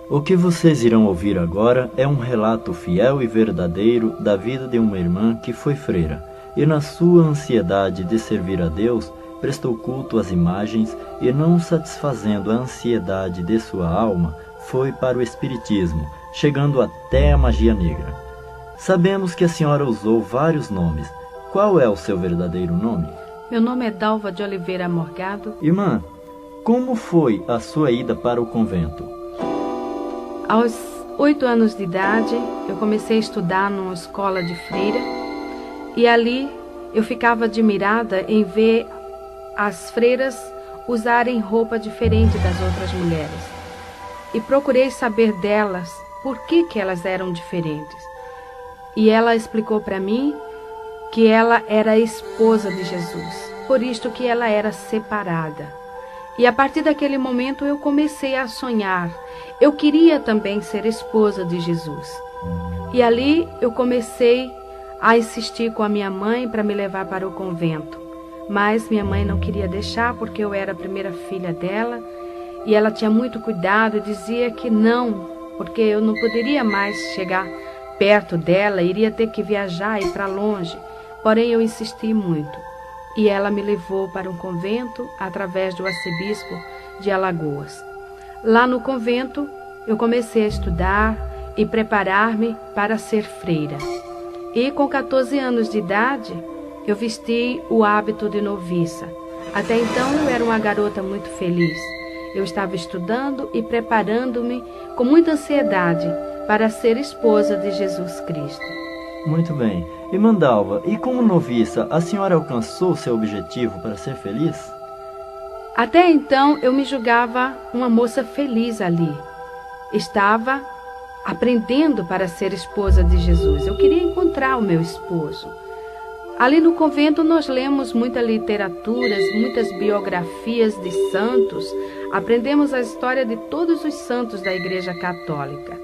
O que vocês irão ouvir agora é um relato fiel e verdadeiro da vida de uma irmã que foi freira e, na sua ansiedade de servir a Deus, prestou culto às imagens e, não satisfazendo a ansiedade de sua alma, foi para o espiritismo, chegando até a magia negra. Sabemos que a senhora usou vários nomes. Qual é o seu verdadeiro nome? Meu nome é Dalva de Oliveira Morgado. Irmã, como foi a sua ida para o convento? Aos 8 anos de idade, eu comecei a estudar numa escola de freira e ali eu ficava admirada em ver as freiras usarem roupa diferente das outras mulheres. E procurei saber delas por que elas eram diferentes. E ela explicou para mim que ela era a esposa de Jesus, por isto que ela era separada. E a partir daquele momento eu comecei a sonhar. Eu queria também ser esposa de Jesus. E ali eu comecei a insistir com a minha mãe para me levar para o convento. Mas minha mãe não queria deixar porque eu era a primeira filha dela. E ela tinha muito cuidado e dizia que não, porque eu não poderia mais chegar perto dela, iria ter que viajar e ir para longe. Porém eu insisti muito. E ela me levou para um convento através do arcebispo de Alagoas. Lá no convento, eu comecei a estudar e preparar-me para ser freira. E com 14 anos de idade, eu vesti o hábito de noviça. Até então, eu era uma garota muito feliz. Eu estava estudando e preparando-me com muita ansiedade para ser esposa de Jesus Cristo. Muito bem. Irmã Dalva, e como noviça, a senhora alcançou seu objetivo para ser feliz? Até então, eu me julgava uma moça feliz ali. Estava aprendendo para ser esposa de Jesus. Eu queria encontrar o meu esposo. Ali no convento nós lemos muitas literaturas, muitas biografias de santos. Aprendemos a história de todos os santos da Igreja Católica.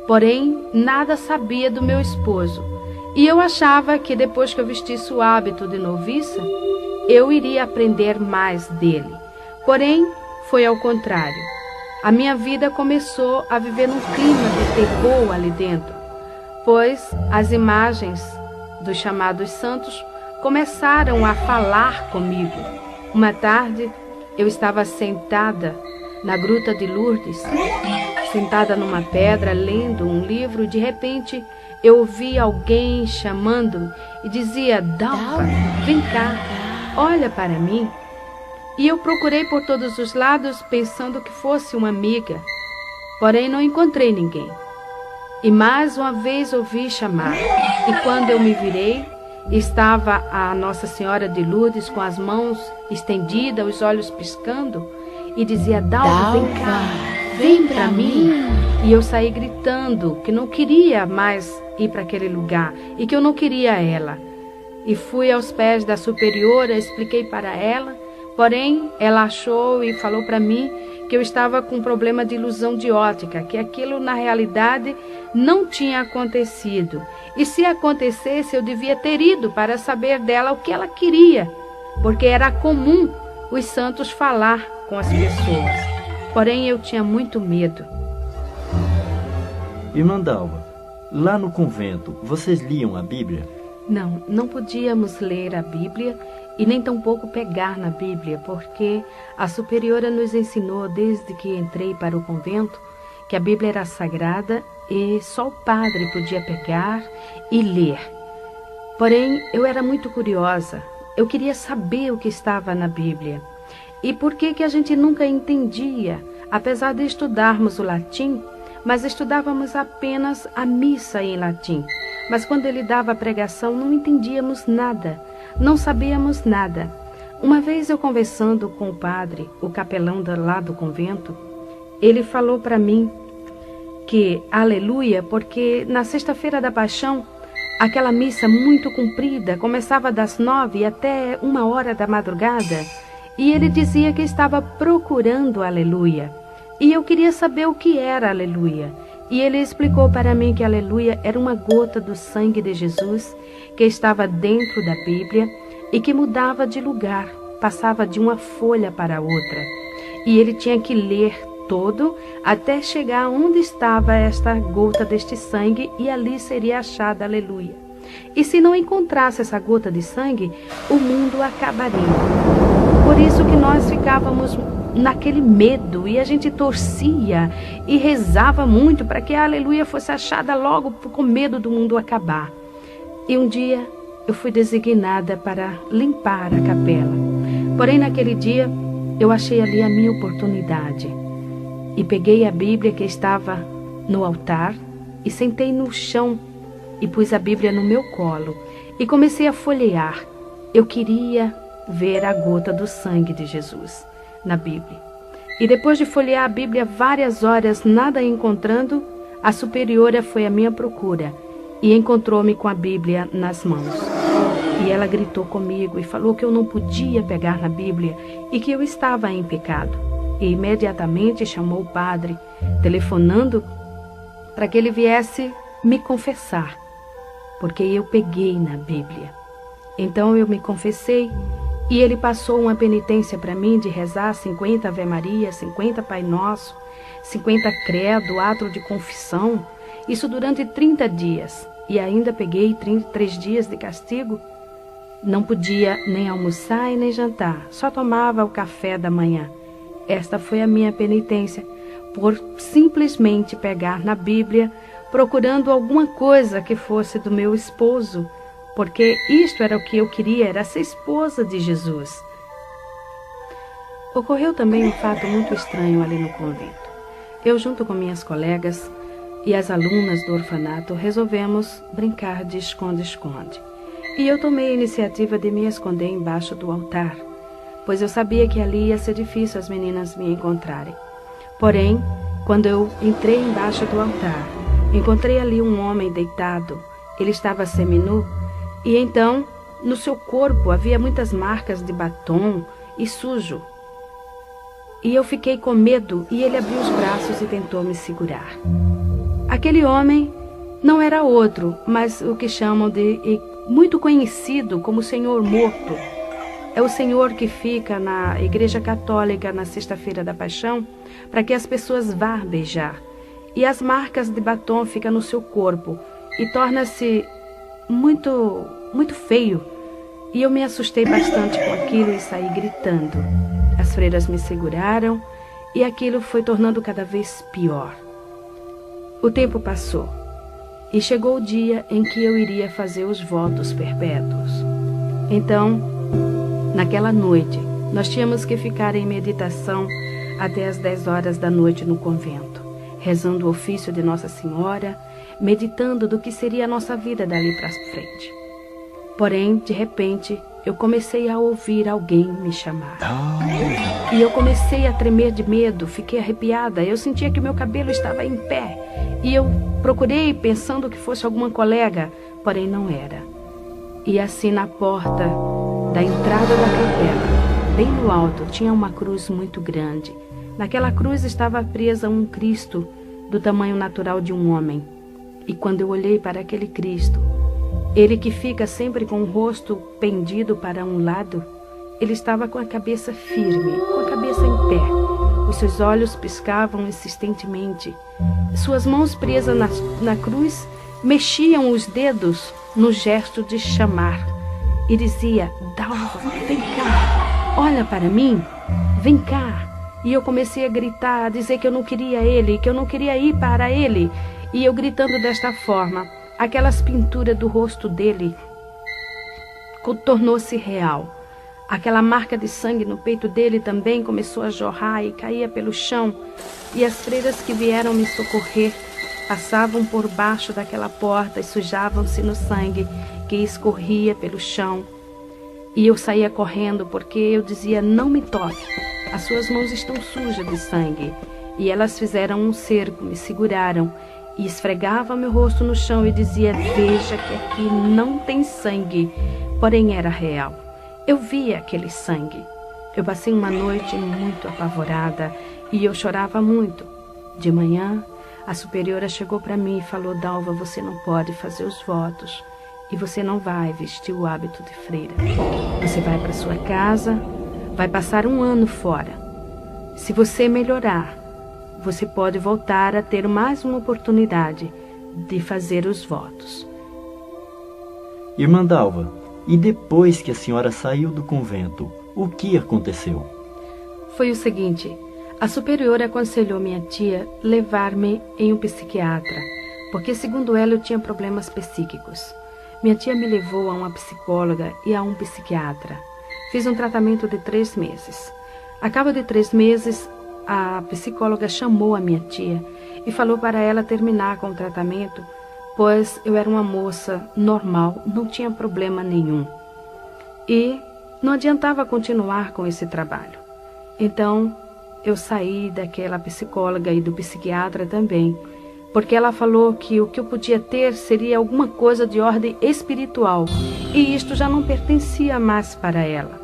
Porém, nada sabia do meu esposo. E eu achava que depois que eu vestisse o hábito de noviça, eu iria aprender mais dele. Porém, foi ao contrário. A minha vida começou a viver num clima de terror ali dentro, pois as imagens dos chamados santos começaram a falar comigo. Uma tarde, eu estava sentada na Gruta de Lourdes, sentada numa pedra, lendo um livro, e de repente eu ouvi alguém chamando-me e dizia: Dalva, vem cá, olha para mim. E eu procurei por todos os lados pensando que fosse uma amiga, porém não encontrei ninguém. E mais uma vez ouvi chamar, e quando eu me virei, estava a Nossa Senhora de Lourdes com as mãos estendidas, os olhos piscando, e dizia: Dalva, vem cá, vem para mim. E eu saí gritando que não queria mais ir para aquele lugar e que eu não queria ela. E fui aos pés da superiora, expliquei para ela, porém ela achou e falou para mim que eu estava com um problema de ilusão de ótica, que aquilo na realidade não tinha acontecido. E se acontecesse, eu devia ter ido para saber dela o que ela queria, porque era comum os santos falar com as pessoas. Porém, eu tinha muito medo. Irmã Dalva, lá no convento, vocês liam a Bíblia? Não, não podíamos ler a Bíblia e nem tampouco pegar na Bíblia, porque a superiora nos ensinou desde que entrei para o convento que a Bíblia era sagrada e só o padre podia pegar e ler. Porém, eu era muito curiosa, eu queria saber o que estava na Bíblia. E por que a gente nunca entendia, apesar de estudarmos o latim, mas estudávamos apenas a missa em latim. Mas quando ele dava a pregação, não entendíamos nada, não sabíamos nada. Uma vez eu conversando com o padre, o capelão lá do convento, ele falou para mim que, aleluia, porque na sexta-feira da Paixão, aquela missa muito comprida, começava das 9 até 1h da madrugada, e ele dizia que estava procurando aleluia. E eu queria saber o que era aleluia. E ele explicou para mim que aleluia era uma gota do sangue de Jesus que estava dentro da Bíblia e que mudava de lugar, passava de uma folha para outra. E ele tinha que ler todo até chegar onde estava esta gota deste sangue e ali seria achada, aleluia. E se não encontrasse essa gota de sangue, o mundo acabaria. Por isso que nós ficávamos naquele medo e a gente torcia e rezava muito para que a aleluia fosse achada logo com medo do mundo acabar. E um dia eu fui designada para limpar a capela. Porém, naquele dia, eu achei ali a minha oportunidade. E peguei a Bíblia que estava no altar e sentei no chão e pus a Bíblia no meu colo e comecei a folhear. Eu queria ver a gota do sangue de Jesus na Bíblia. E depois de folhear a Bíblia várias horas, nada encontrando, a superiora foi à minha procura e encontrou-me com a Bíblia nas mãos. E ela gritou comigo e falou que eu não podia pegar na Bíblia e que eu estava em pecado. E imediatamente chamou o padre, telefonando para que ele viesse me confessar, porque eu peguei na Bíblia. Então eu me confessei e ele passou uma penitência para mim de rezar 50 Ave Maria, 50 Pai Nosso, 50 Credo, ato de confissão, isso durante 30 dias. E ainda peguei 33 dias de castigo. Não podia nem almoçar e nem jantar, só tomava o café da manhã. Esta foi a minha penitência, por simplesmente pegar na Bíblia, procurando alguma coisa que fosse do meu esposo, porque isto era o que eu queria, era ser esposa de Jesus. Ocorreu também um fato muito estranho ali no convento. Eu, junto com minhas colegas e as alunas do orfanato, resolvemos brincar de esconde-esconde. E eu tomei a iniciativa de me esconder embaixo do altar, pois eu sabia que ali ia ser difícil as meninas me encontrarem. Porém, quando eu entrei embaixo do altar, encontrei ali um homem deitado. Ele estava seminu e então, no seu corpo havia muitas marcas de batom e sujo. E eu fiquei com medo e ele abriu os braços e tentou me segurar. Aquele homem não era outro, mas o que chamam de muito conhecido como Senhor Morto. É o Senhor que fica na Igreja Católica na Sexta-feira da Paixão para que as pessoas vá beijar. E as marcas de batom ficam no seu corpo e torna-se muito, muito feio. E eu me assustei bastante com aquilo e saí gritando. As freiras me seguraram e aquilo foi tornando cada vez pior. O tempo passou e chegou o dia em que eu iria fazer os votos perpétuos. Então, naquela noite, nós tínhamos que ficar em meditação até as 10 horas da noite no convento, rezando o ofício de Nossa Senhora, meditando do que seria a nossa vida dali para frente. Porém, de repente, eu comecei a ouvir alguém me chamar. E eu comecei a tremer de medo, fiquei arrepiada, eu sentia que meu cabelo estava em pé. E eu procurei pensando que fosse alguma colega, porém não era. E assim na porta da entrada da capela, bem no alto, tinha uma cruz muito grande. Naquela cruz estava presa um Cristo do tamanho natural de um homem. E quando eu olhei para aquele Cristo, ele que fica sempre com o rosto pendido para um lado, ele estava com a cabeça firme, com a cabeça em pé. Os seus olhos piscavam insistentemente. Suas mãos presas na cruz mexiam os dedos no gesto de chamar. E dizia: Dalva, vem cá, olha para mim, vem cá. E eu comecei a gritar, a dizer que eu não queria ele, que eu não queria ir para ele. E eu gritando desta forma, aquelas pinturas do rosto dele tornou-se real. Aquela marca de sangue no peito dele também começou a jorrar e caía pelo chão. E as freiras que vieram me socorrer passavam por baixo daquela porta e sujavam-se no sangue que escorria pelo chão. E eu saía correndo porque eu dizia: não me toque, as suas mãos estão sujas de sangue. E elas fizeram um cerco, me seguraram e esfregavam meu rosto no chão e dizia: veja que aqui não tem sangue. Porém era real. Eu via aquele sangue. Eu passei uma noite muito apavorada e eu chorava muito. De manhã, a superiora chegou para mim e falou: Dalva, você não pode fazer os votos e você não vai vestir o hábito de freira. Você vai para sua casa, vai passar um ano fora. Se você melhorar, você pode voltar a ter mais uma oportunidade de fazer os votos. Irmã Dalva, e depois que a senhora saiu do convento, o que aconteceu? Foi o seguinte, a superiora aconselhou minha tia levar-me em um psiquiatra, porque segundo ela eu tinha problemas psíquicos. Minha tia me levou a uma psicóloga e a um psiquiatra. Fiz um tratamento de 3 meses. A cabo de 3 meses, a psicóloga chamou a minha tia e falou para ela terminar com o tratamento, pois eu era uma moça normal, não tinha problema nenhum. E não adiantava continuar com esse trabalho. Então, eu saí daquela psicóloga e do psiquiatra também, porque ela falou que o que eu podia ter seria alguma coisa de ordem espiritual, e isto já não pertencia mais para ela.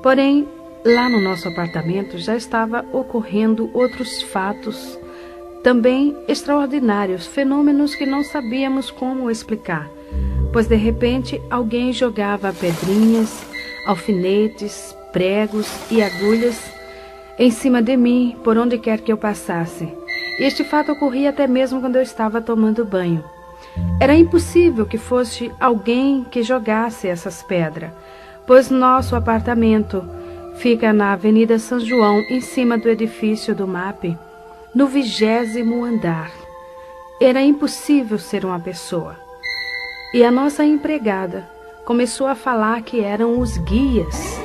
Porém, lá no nosso apartamento já estava ocorrendo outros fatos também extraordinários, fenômenos que não sabíamos como explicar, pois de repente alguém jogava pedrinhas, alfinetes, pregos e agulhas em cima de mim, por onde quer que eu passasse. E este fato ocorria até mesmo quando eu estava tomando banho. Era impossível que fosse alguém que jogasse essas pedras, pois nosso apartamento fica na Avenida São João, em cima do edifício do MAP, no 20º andar. Era impossível ser uma pessoa. E a nossa empregada começou a falar que eram os guias,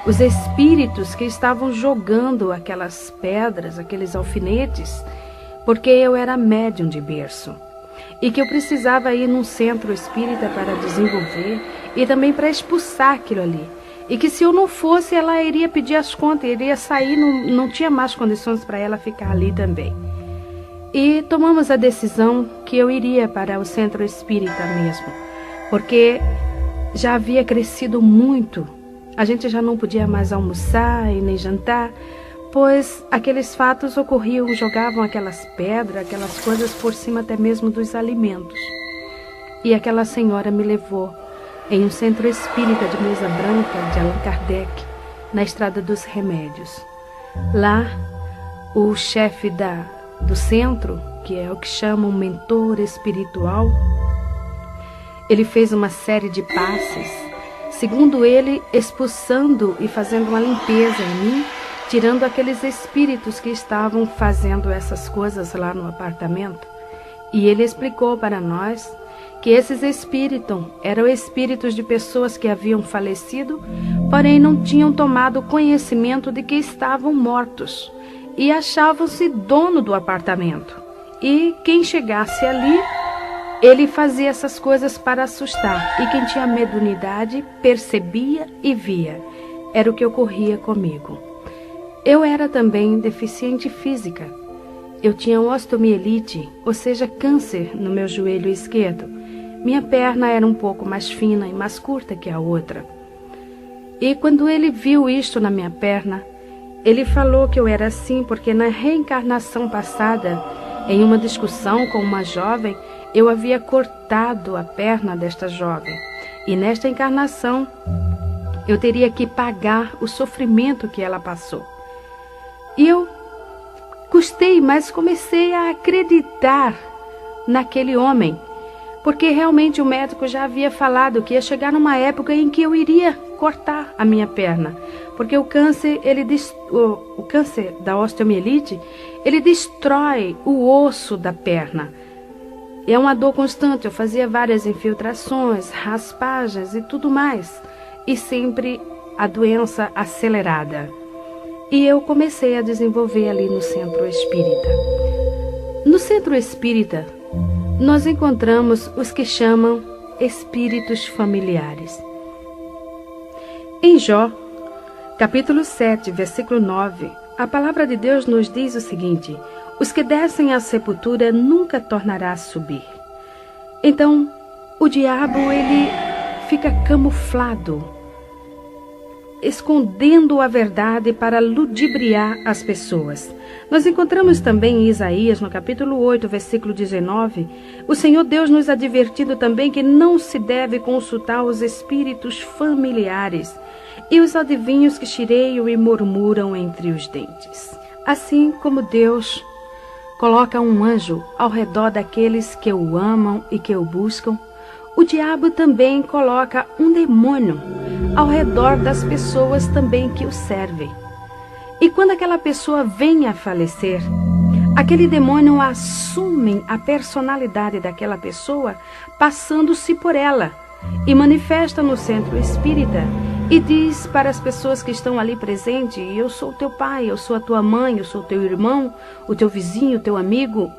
os espíritos que estavam jogando aquelas pedras, aqueles alfinetes, porque eu era médium de berço e que eu precisava ir num centro espírita para desenvolver e também para expulsar aquilo ali. E que se eu não fosse, ela iria pedir as contas, iria sair, não tinha mais condições para ela ficar ali também. E tomamos a decisão que eu iria para o centro espírita mesmo, porque já havia crescido muito. A gente já não podia mais almoçar e nem jantar, pois aqueles fatos ocorriam, jogavam aquelas pedras, aquelas coisas por cima até mesmo dos alimentos. E aquela senhora me levou em um centro espírita de mesa branca de Allan Kardec, na Estrada dos Remédios. Lá, o chefe do centro, que é o que chamam mentor espiritual, ele fez uma série de passes, segundo ele, expulsando e fazendo uma limpeza em mim, tirando aqueles espíritos que estavam fazendo essas coisas lá no apartamento. E ele explicou para nós que esses espíritos eram espíritos de pessoas que haviam falecido, porém não tinham tomado conhecimento de que estavam mortos e achavam-se dono do apartamento. E quem chegasse ali, ele fazia essas coisas para assustar. E quem tinha mediunidade percebia e via. Era o que ocorria comigo. Eu era também deficiente física. Eu tinha osteomielite, ou seja, câncer no meu joelho esquerdo. Minha perna era um pouco mais fina e mais curta que a outra. E quando ele viu isto na minha perna, ele falou que eu era assim porque na reencarnação passada, em uma discussão com uma jovem, eu havia cortado a perna desta jovem. E nesta encarnação, eu teria que pagar o sofrimento que ela passou. E eu gostei, mas comecei a acreditar naquele homem, porque realmente o médico já havia falado que ia chegar numa época em que eu iria cortar a minha perna, porque o câncer, o câncer da osteomielite, ele destrói o osso da perna. É uma dor constante, eu fazia várias infiltrações, raspagens e tudo mais, e sempre a doença acelerada. E eu comecei a desenvolver ali no centro espírita. No centro espírita, nós encontramos os que chamam espíritos familiares. Em Jó, capítulo 7, versículo 9, a palavra de Deus nos diz o seguinte: os que descem à sepultura nunca tornará a subir. Então, o diabo, ele fica camuflado, escondendo a verdade para ludibriar as pessoas. Nós encontramos também em Isaías, no capítulo 8, versículo 19, o Senhor Deus nos advertindo também que não se deve consultar os espíritos familiares e os adivinhos que chireiam e murmuram entre os dentes. Assim como Deus coloca um anjo ao redor daqueles que o amam e que o buscam, o diabo também coloca um demônio ao redor das pessoas também que o servem. E quando aquela pessoa vem a falecer, aquele demônio assume a personalidade daquela pessoa, passando-se por ela, e manifesta no centro espírita e diz para as pessoas que estão ali presentes: eu sou o teu pai, eu sou a tua mãe, eu sou o teu irmão, o teu vizinho, o teu amigo.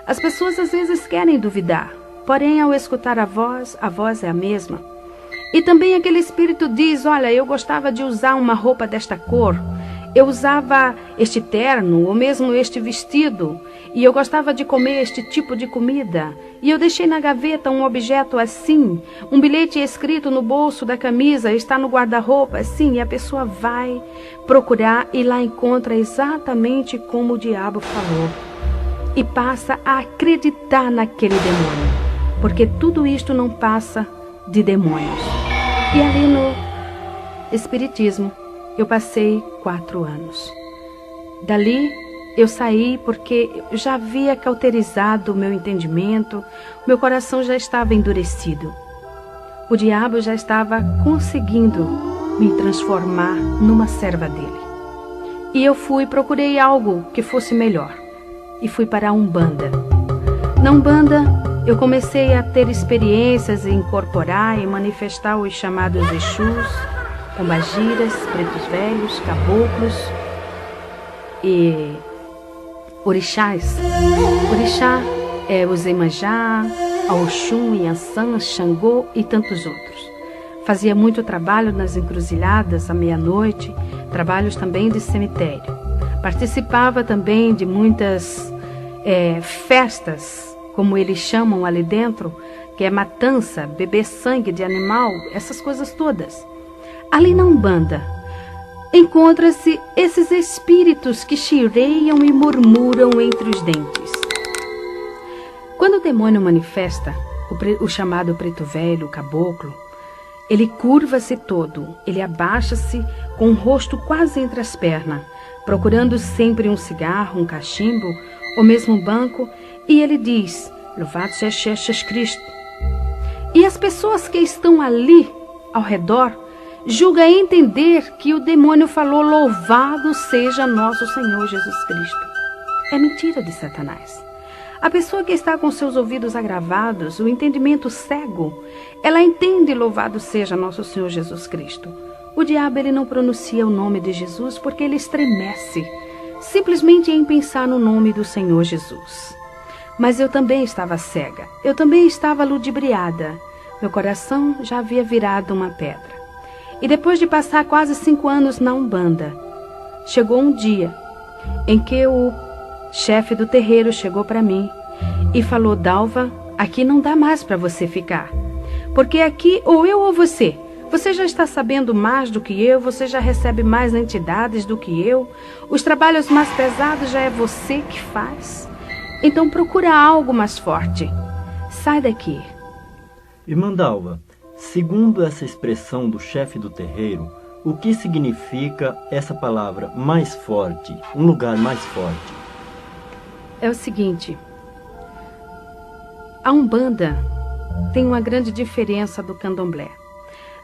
As pessoas às vezes querem duvidar, porém ao escutar a voz é a mesma. E também aquele espírito diz: olha, eu gostava de usar uma roupa desta cor, eu usava este terno ou mesmo este vestido, e eu gostava de comer este tipo de comida, e eu deixei na gaveta um objeto assim, um bilhete escrito no bolso da camisa, está no guarda-roupa assim, e a pessoa vai procurar e lá encontra exatamente como o diabo falou, e passa a acreditar naquele demônio, porque tudo isto não passa de demônios. E ali no Espiritismo eu passei 4 anos. Dali eu saí porque eu já havia cauterizado o meu entendimento, meu coração já estava endurecido. O diabo já estava conseguindo me transformar numa serva dele. E eu procurei algo que fosse melhor, e fui para a Umbanda. Na Umbanda eu comecei a ter experiências em incorporar e manifestar os chamados Exus, pombagiras, pretos velhos, caboclos e orixás. Orixá é o Iemanjá, a Oxum, Yansan, Xangô e tantos outros. Fazia muito trabalho nas encruzilhadas à meia-noite, trabalhos também de cemitério. Participava também de muitas festas, como eles chamam ali dentro, que é matança, beber sangue de animal, essas coisas todas. Ali na Umbanda, encontra-se esses espíritos que chireiam e murmuram entre os dentes. Quando o demônio manifesta, o chamado preto velho, o caboclo, ele curva-se todo, ele abaixa-se com o rosto quase entre as pernas, procurando sempre um cigarro, um cachimbo, ou mesmo um banco, e ele diz: louvado seja Jesus Cristo. E as pessoas que estão ali ao redor julga entender que o demônio falou: louvado seja nosso Senhor Jesus Cristo. É mentira de Satanás. A pessoa que está com seus ouvidos agravados, o entendimento cego, ela entende: louvado seja nosso Senhor Jesus Cristo. O diabo, ele não pronuncia o nome de Jesus porque ele estremece, simplesmente em pensar no nome do Senhor Jesus. Mas eu também estava cega, eu também estava ludibriada. Meu coração já havia virado uma pedra. E depois de passar quase 5 anos na Umbanda, chegou um dia em que o chefe do terreiro chegou para mim e falou: Dalva, aqui não dá mais para você ficar, porque aqui ou eu ou você. Você já está sabendo mais do que eu, você já recebe mais entidades do que eu, os trabalhos mais pesados já é você que faz. Então procura algo mais forte. Sai daqui. Irmã Dalva, segundo essa expressão do chefe do terreiro, o que significa essa palavra mais forte, um lugar mais forte? É o seguinte, a Umbanda tem uma grande diferença do Candomblé.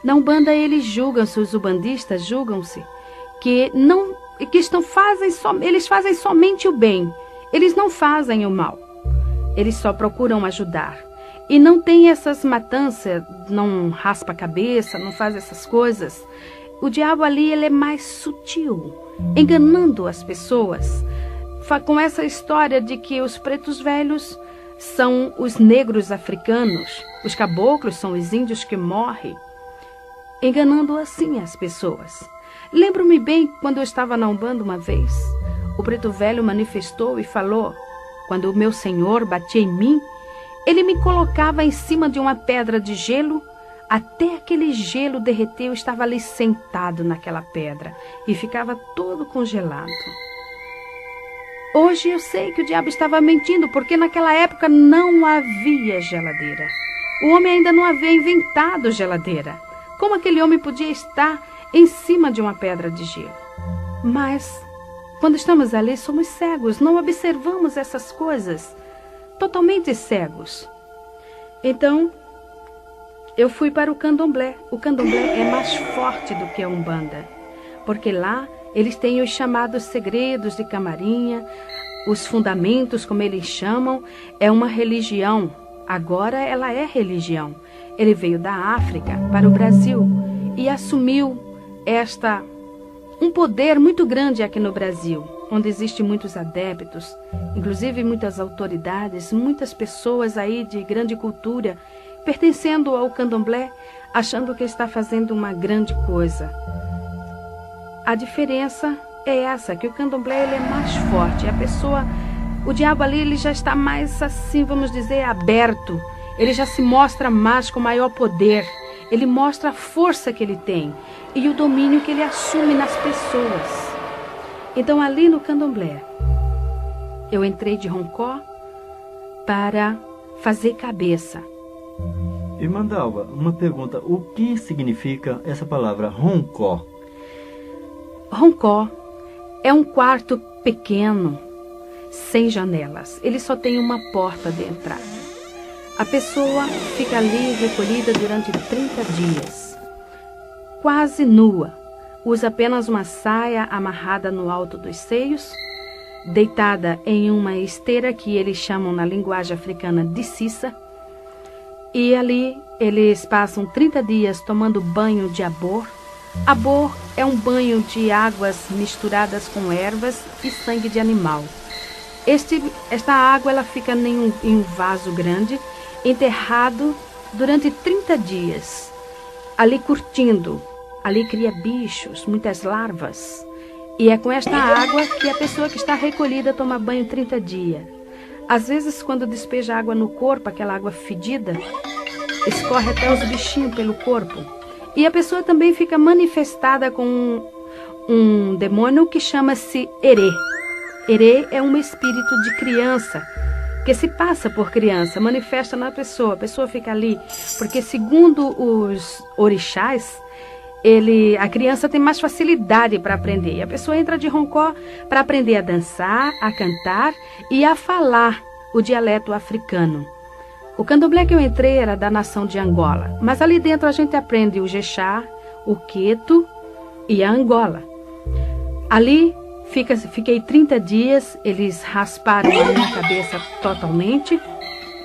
Na Umbanda eles julgam-se, os umbandistas julgam-se que eles fazem somente o bem, eles não fazem o mal, eles só procuram ajudar. E não tem essas matanças, não raspa a cabeça, não faz essas coisas. O diabo ali, ele é mais sutil, enganando as pessoas, com essa história de que os pretos velhos são os negros africanos, os caboclos são os índios que morrem, enganando assim as pessoas. Lembro-me bem quando eu estava na Umbanda uma vez, o preto velho manifestou e falou: quando o meu senhor batia em mim, ele me colocava em cima de uma pedra de gelo, até aquele gelo derreter. Eu estava ali sentado naquela pedra e ficava todo congelado. Hoje eu sei que o diabo estava mentindo, porque naquela época não havia geladeira. O homem ainda não havia inventado geladeira. Como aquele homem podia estar em cima de uma pedra de gelo? Mas quando estamos ali, somos cegos, não observamos essas coisas, totalmente cegos. Então, eu fui para o candomblé. O candomblé é mais forte do que a Umbanda, porque lá eles têm os chamados segredos de camarinha, os fundamentos, como eles chamam. É uma religião, agora ela é religião. Ele veio da África para o Brasil e assumiu um poder muito grande aqui no Brasil, onde existem muitos adeptos, inclusive muitas autoridades, muitas pessoas aí de grande cultura, pertencendo ao candomblé, achando que está fazendo uma grande coisa. A diferença é essa, que o candomblé ele é mais forte. O diabo ali ele já está mais, assim, vamos dizer, aberto. Ele já se mostra mais com maior poder. Ele mostra a força que ele tem e o domínio que ele assume nas pessoas. Então, ali no candomblé, eu entrei de roncó para fazer cabeça. Irmã Dalva, uma pergunta. O que significa essa palavra roncó? Roncó é um quarto pequeno, sem janelas. Ele só tem uma porta de entrada. A pessoa fica ali recolhida durante 30 dias, quase nua. Usa apenas uma saia amarrada no alto dos seios, deitada em uma esteira que eles chamam na linguagem africana de cissa. E ali eles passam 30 dias tomando banho de abor. Abor é um banho de águas misturadas com ervas e sangue de animal. Esta água ela fica em um vaso grande, enterrado durante 30 dias, ali curtindo. Ali cria bichos, muitas larvas. E é com esta água que a pessoa que está recolhida toma banho 30 dias. Às vezes, quando despeja água no corpo, aquela água fedida, escorre até os bichinhos pelo corpo. E a pessoa também fica manifestada com um demônio que chama-se Herê. Herê é um espírito de criança, que se passa por criança, manifesta na pessoa. A pessoa fica ali, porque segundo os orixás, a criança tem mais facilidade para aprender. E a pessoa entra de roncó para aprender a dançar, a cantar e a falar o dialeto africano. O candomblé que eu entrei era da nação de Angola, mas ali dentro a gente aprende o Jexá, o Queto e a Angola. Ali fiquei 30 dias, eles rasparam a minha cabeça totalmente.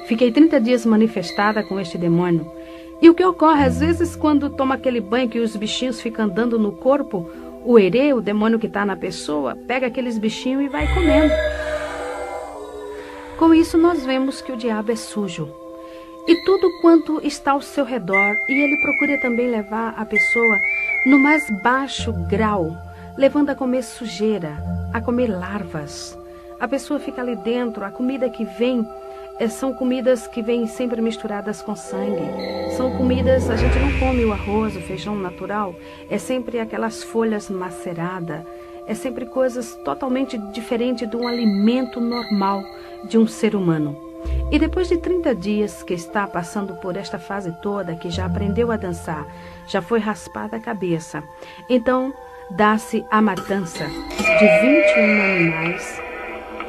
Fiquei 30 dias manifestada com este demônio. E o que ocorre, às vezes, quando toma aquele banho que os bichinhos ficam andando no corpo, o Herê, o demônio que está na pessoa, pega aqueles bichinhos e vai comendo. Com isso, nós vemos que o diabo é sujo. E tudo quanto está ao seu redor, e ele procura também levar a pessoa no mais baixo grau, levando a comer sujeira, a comer larvas. A pessoa fica ali dentro, a comida que vem são comidas que vêm sempre misturadas com sangue. São comidas, a gente não come o arroz, o feijão natural, é sempre aquelas folhas maceradas, é sempre coisas totalmente diferentes de um alimento normal de um ser humano. E depois de 30 dias que está passando por esta fase toda, que já aprendeu a dançar, já foi raspada a cabeça, então dá-se a matança de 21 animais.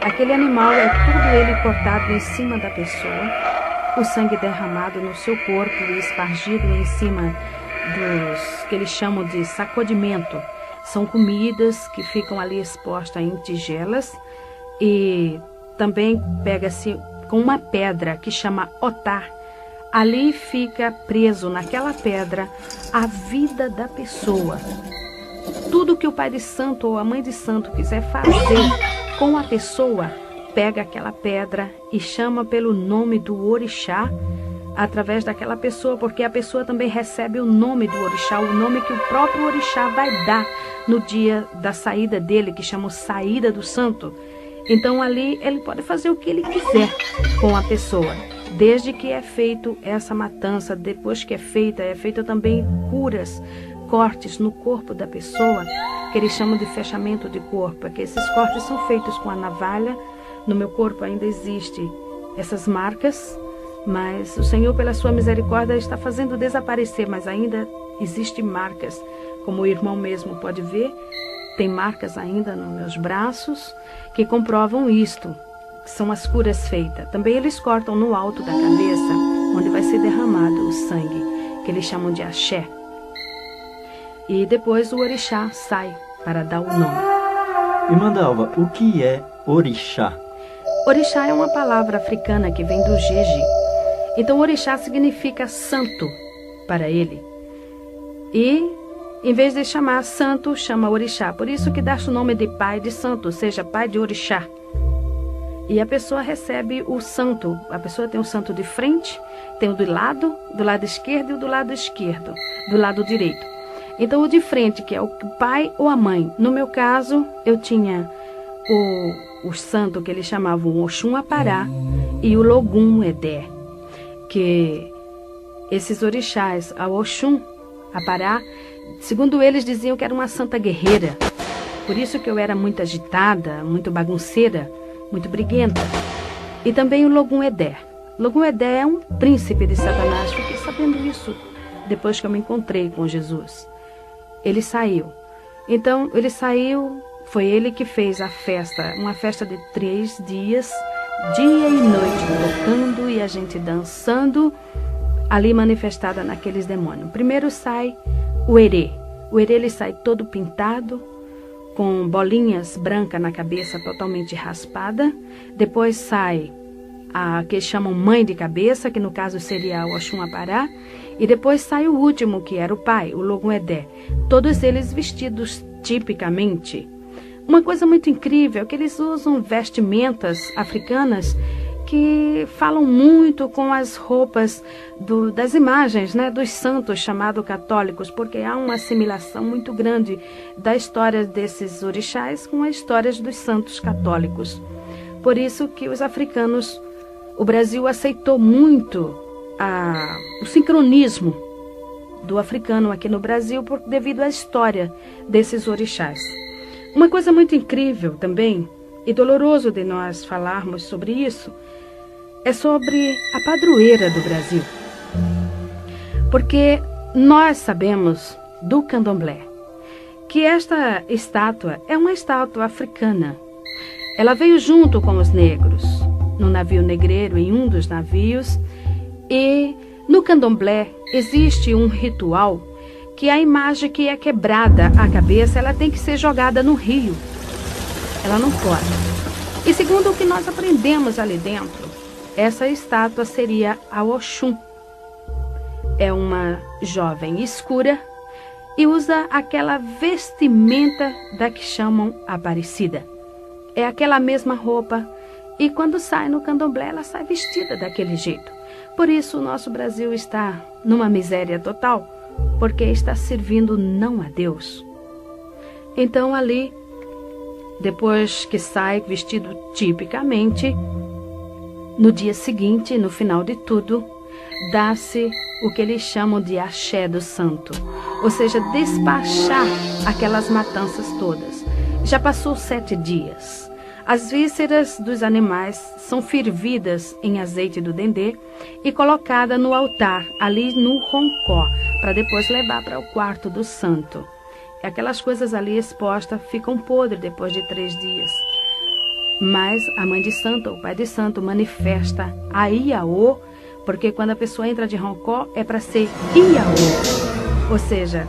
Aquele animal é tudo ele cortado em cima da pessoa, o sangue derramado no seu corpo e espargido em cima dos que eles chamam de sacudimento. São comidas que ficam ali expostas em tigelas e também pega-se com uma pedra que chama otá. Ali fica preso naquela pedra a vida da pessoa. Tudo que o pai de santo ou a mãe de santo quiser fazer com a pessoa, pega aquela pedra e chama pelo nome do orixá através daquela pessoa, porque a pessoa também recebe o nome do orixá, o nome que o próprio orixá vai dar no dia da saída dele, que chama saída do santo. Então ali ele pode fazer o que ele quiser com a pessoa, desde que é feito essa matança. Depois que é feita também curas, cortes no corpo da pessoa, que eles chamam de fechamento de corpo, que esses cortes são feitos com a navalha. No meu corpo ainda existem essas marcas, mas o Senhor, pela sua misericórdia, está fazendo desaparecer, mas ainda existem marcas, como o irmão mesmo pode ver, tem marcas ainda nos meus braços que comprovam isto. São as curas feitas. Também eles cortam no alto da cabeça, onde vai ser derramado o sangue, que eles chamam de axé. E depois o orixá sai para dar o nome. Irmã Dalva, o que é orixá? Orixá é uma palavra africana que vem do jeje. Então orixá significa santo para ele. E em vez de chamar santo, chama orixá. Por isso que dá o nome de pai de santo, ou seja, pai de orixá. E a pessoa recebe o santo. A pessoa tem o santo de frente, tem o do lado esquerdo e o do lado esquerdo, do lado direito. Então o de frente, que é o pai ou a mãe. No meu caso, eu tinha o santo que eles chamavam o Oxum Apará e o Logum Edé. Que esses orixás, a Oxum Apará, segundo eles diziam que era uma santa guerreira. Por isso que eu era muito agitada, muito bagunceira, muito briguenta. E também o Logum Edé. Logum Edé é um príncipe de Satanás. Fiquei sabendo isso depois que eu me encontrei com Jesus. Ele saiu. Então, ele saiu, foi ele que fez a festa, uma festa de 3 dias, dia e noite, tocando e a gente dançando, ali manifestada naqueles demônios. Primeiro sai o erê. O erê, ele sai todo pintado, com bolinhas brancas na cabeça, totalmente raspada. Depois sai a que chamam mãe de cabeça, que no caso seria o Oxum Apará. E depois sai o último, que era o pai, o Logum Edé. Todos eles vestidos tipicamente. Uma coisa muito incrível é que eles usam vestimentas africanas que falam muito com as roupas das imagens, né, dos santos chamados católicos, porque há uma assimilação muito grande da história desses orixás com as histórias dos santos católicos. Por isso que os africanos, o Brasil aceitou muito o sincronismo do africano aqui no Brasil devido à história desses orixás. Uma coisa muito incrível também, e doloroso de nós falarmos sobre isso, é sobre a padroeira do Brasil. Porque nós sabemos do candomblé que esta estátua é uma estátua africana. Ela veio junto com os negros, no navio negreiro, em um dos navios. E no candomblé existe um ritual que a imagem que é quebrada a cabeça, ela tem que ser jogada no rio. Ela não pode. E segundo o que nós aprendemos ali dentro, essa estátua seria a Oxum. É uma jovem escura e usa aquela vestimenta da que chamam Aparecida. É aquela mesma roupa e quando sai no candomblé, ela sai vestida daquele jeito. Por isso o nosso Brasil está numa miséria total, porque está servindo não a Deus. Então ali, depois que sai vestido tipicamente, no dia seguinte, no final de tudo, dá-se o que eles chamam de axé do santo, ou seja, despachar aquelas matanças todas. Já passou 7 dias. As vísceras dos animais são fervidas em azeite do dendê e colocadas no altar, ali no roncó, para depois levar para o quarto do santo. Aquelas coisas ali expostas ficam podres depois de 3 dias. Mas a mãe de santo, o pai de santo, manifesta a Iaô, porque quando a pessoa entra de roncó é para ser Iaô, ou seja,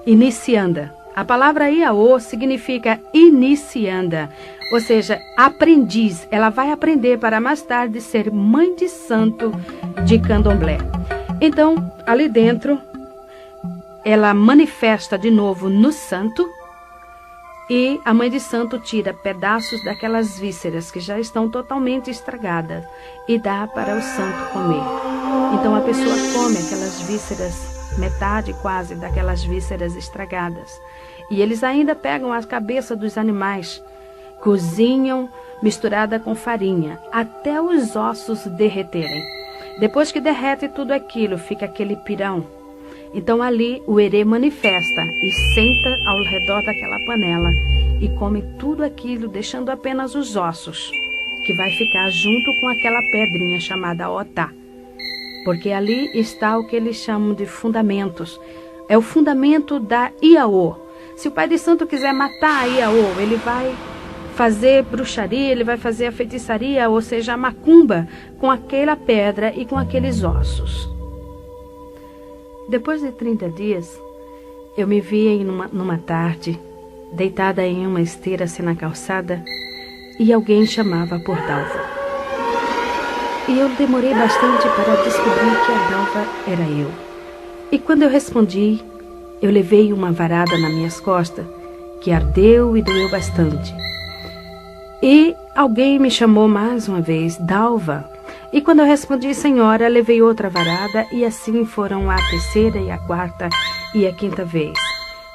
inicianda. A palavra Iaô significa inicianda, ou seja, aprendiz. Ela vai aprender para mais tarde ser mãe de santo de candomblé. Então, ali dentro, ela manifesta de novo no santo e a mãe de santo tira pedaços daquelas vísceras que já estão totalmente estragadas e dá para o santo comer. Então, a pessoa come aquelas vísceras, metade quase daquelas vísceras estragadas. E eles ainda pegam a cabeça dos animais, cozinham misturada com farinha, até os ossos derreterem. Depois que derrete tudo aquilo, fica aquele pirão. Então ali o erê manifesta e senta ao redor daquela panela e come tudo aquilo, deixando apenas os ossos, que vai ficar junto com aquela pedrinha chamada otá. Porque ali está o que eles chamam de fundamentos. É o fundamento da Iaô. Se o pai de santo quiser matar a Iaô, ele vai fazer bruxaria, ele vai fazer a feitiçaria, ou seja, a macumba, com aquela pedra e com aqueles ossos. Depois de 30 dias, eu me vi numa tarde, deitada em uma esteira assim na calçada, e alguém chamava por Dalva. E eu demorei bastante para descobrir que a Dalva era eu. E quando eu respondi, eu levei uma varada nas minhas costas, que ardeu e doeu bastante. E alguém me chamou mais uma vez, Dalva. E quando eu respondi, senhora, levei outra varada, e assim foram a terceira e a quarta e a quinta vez.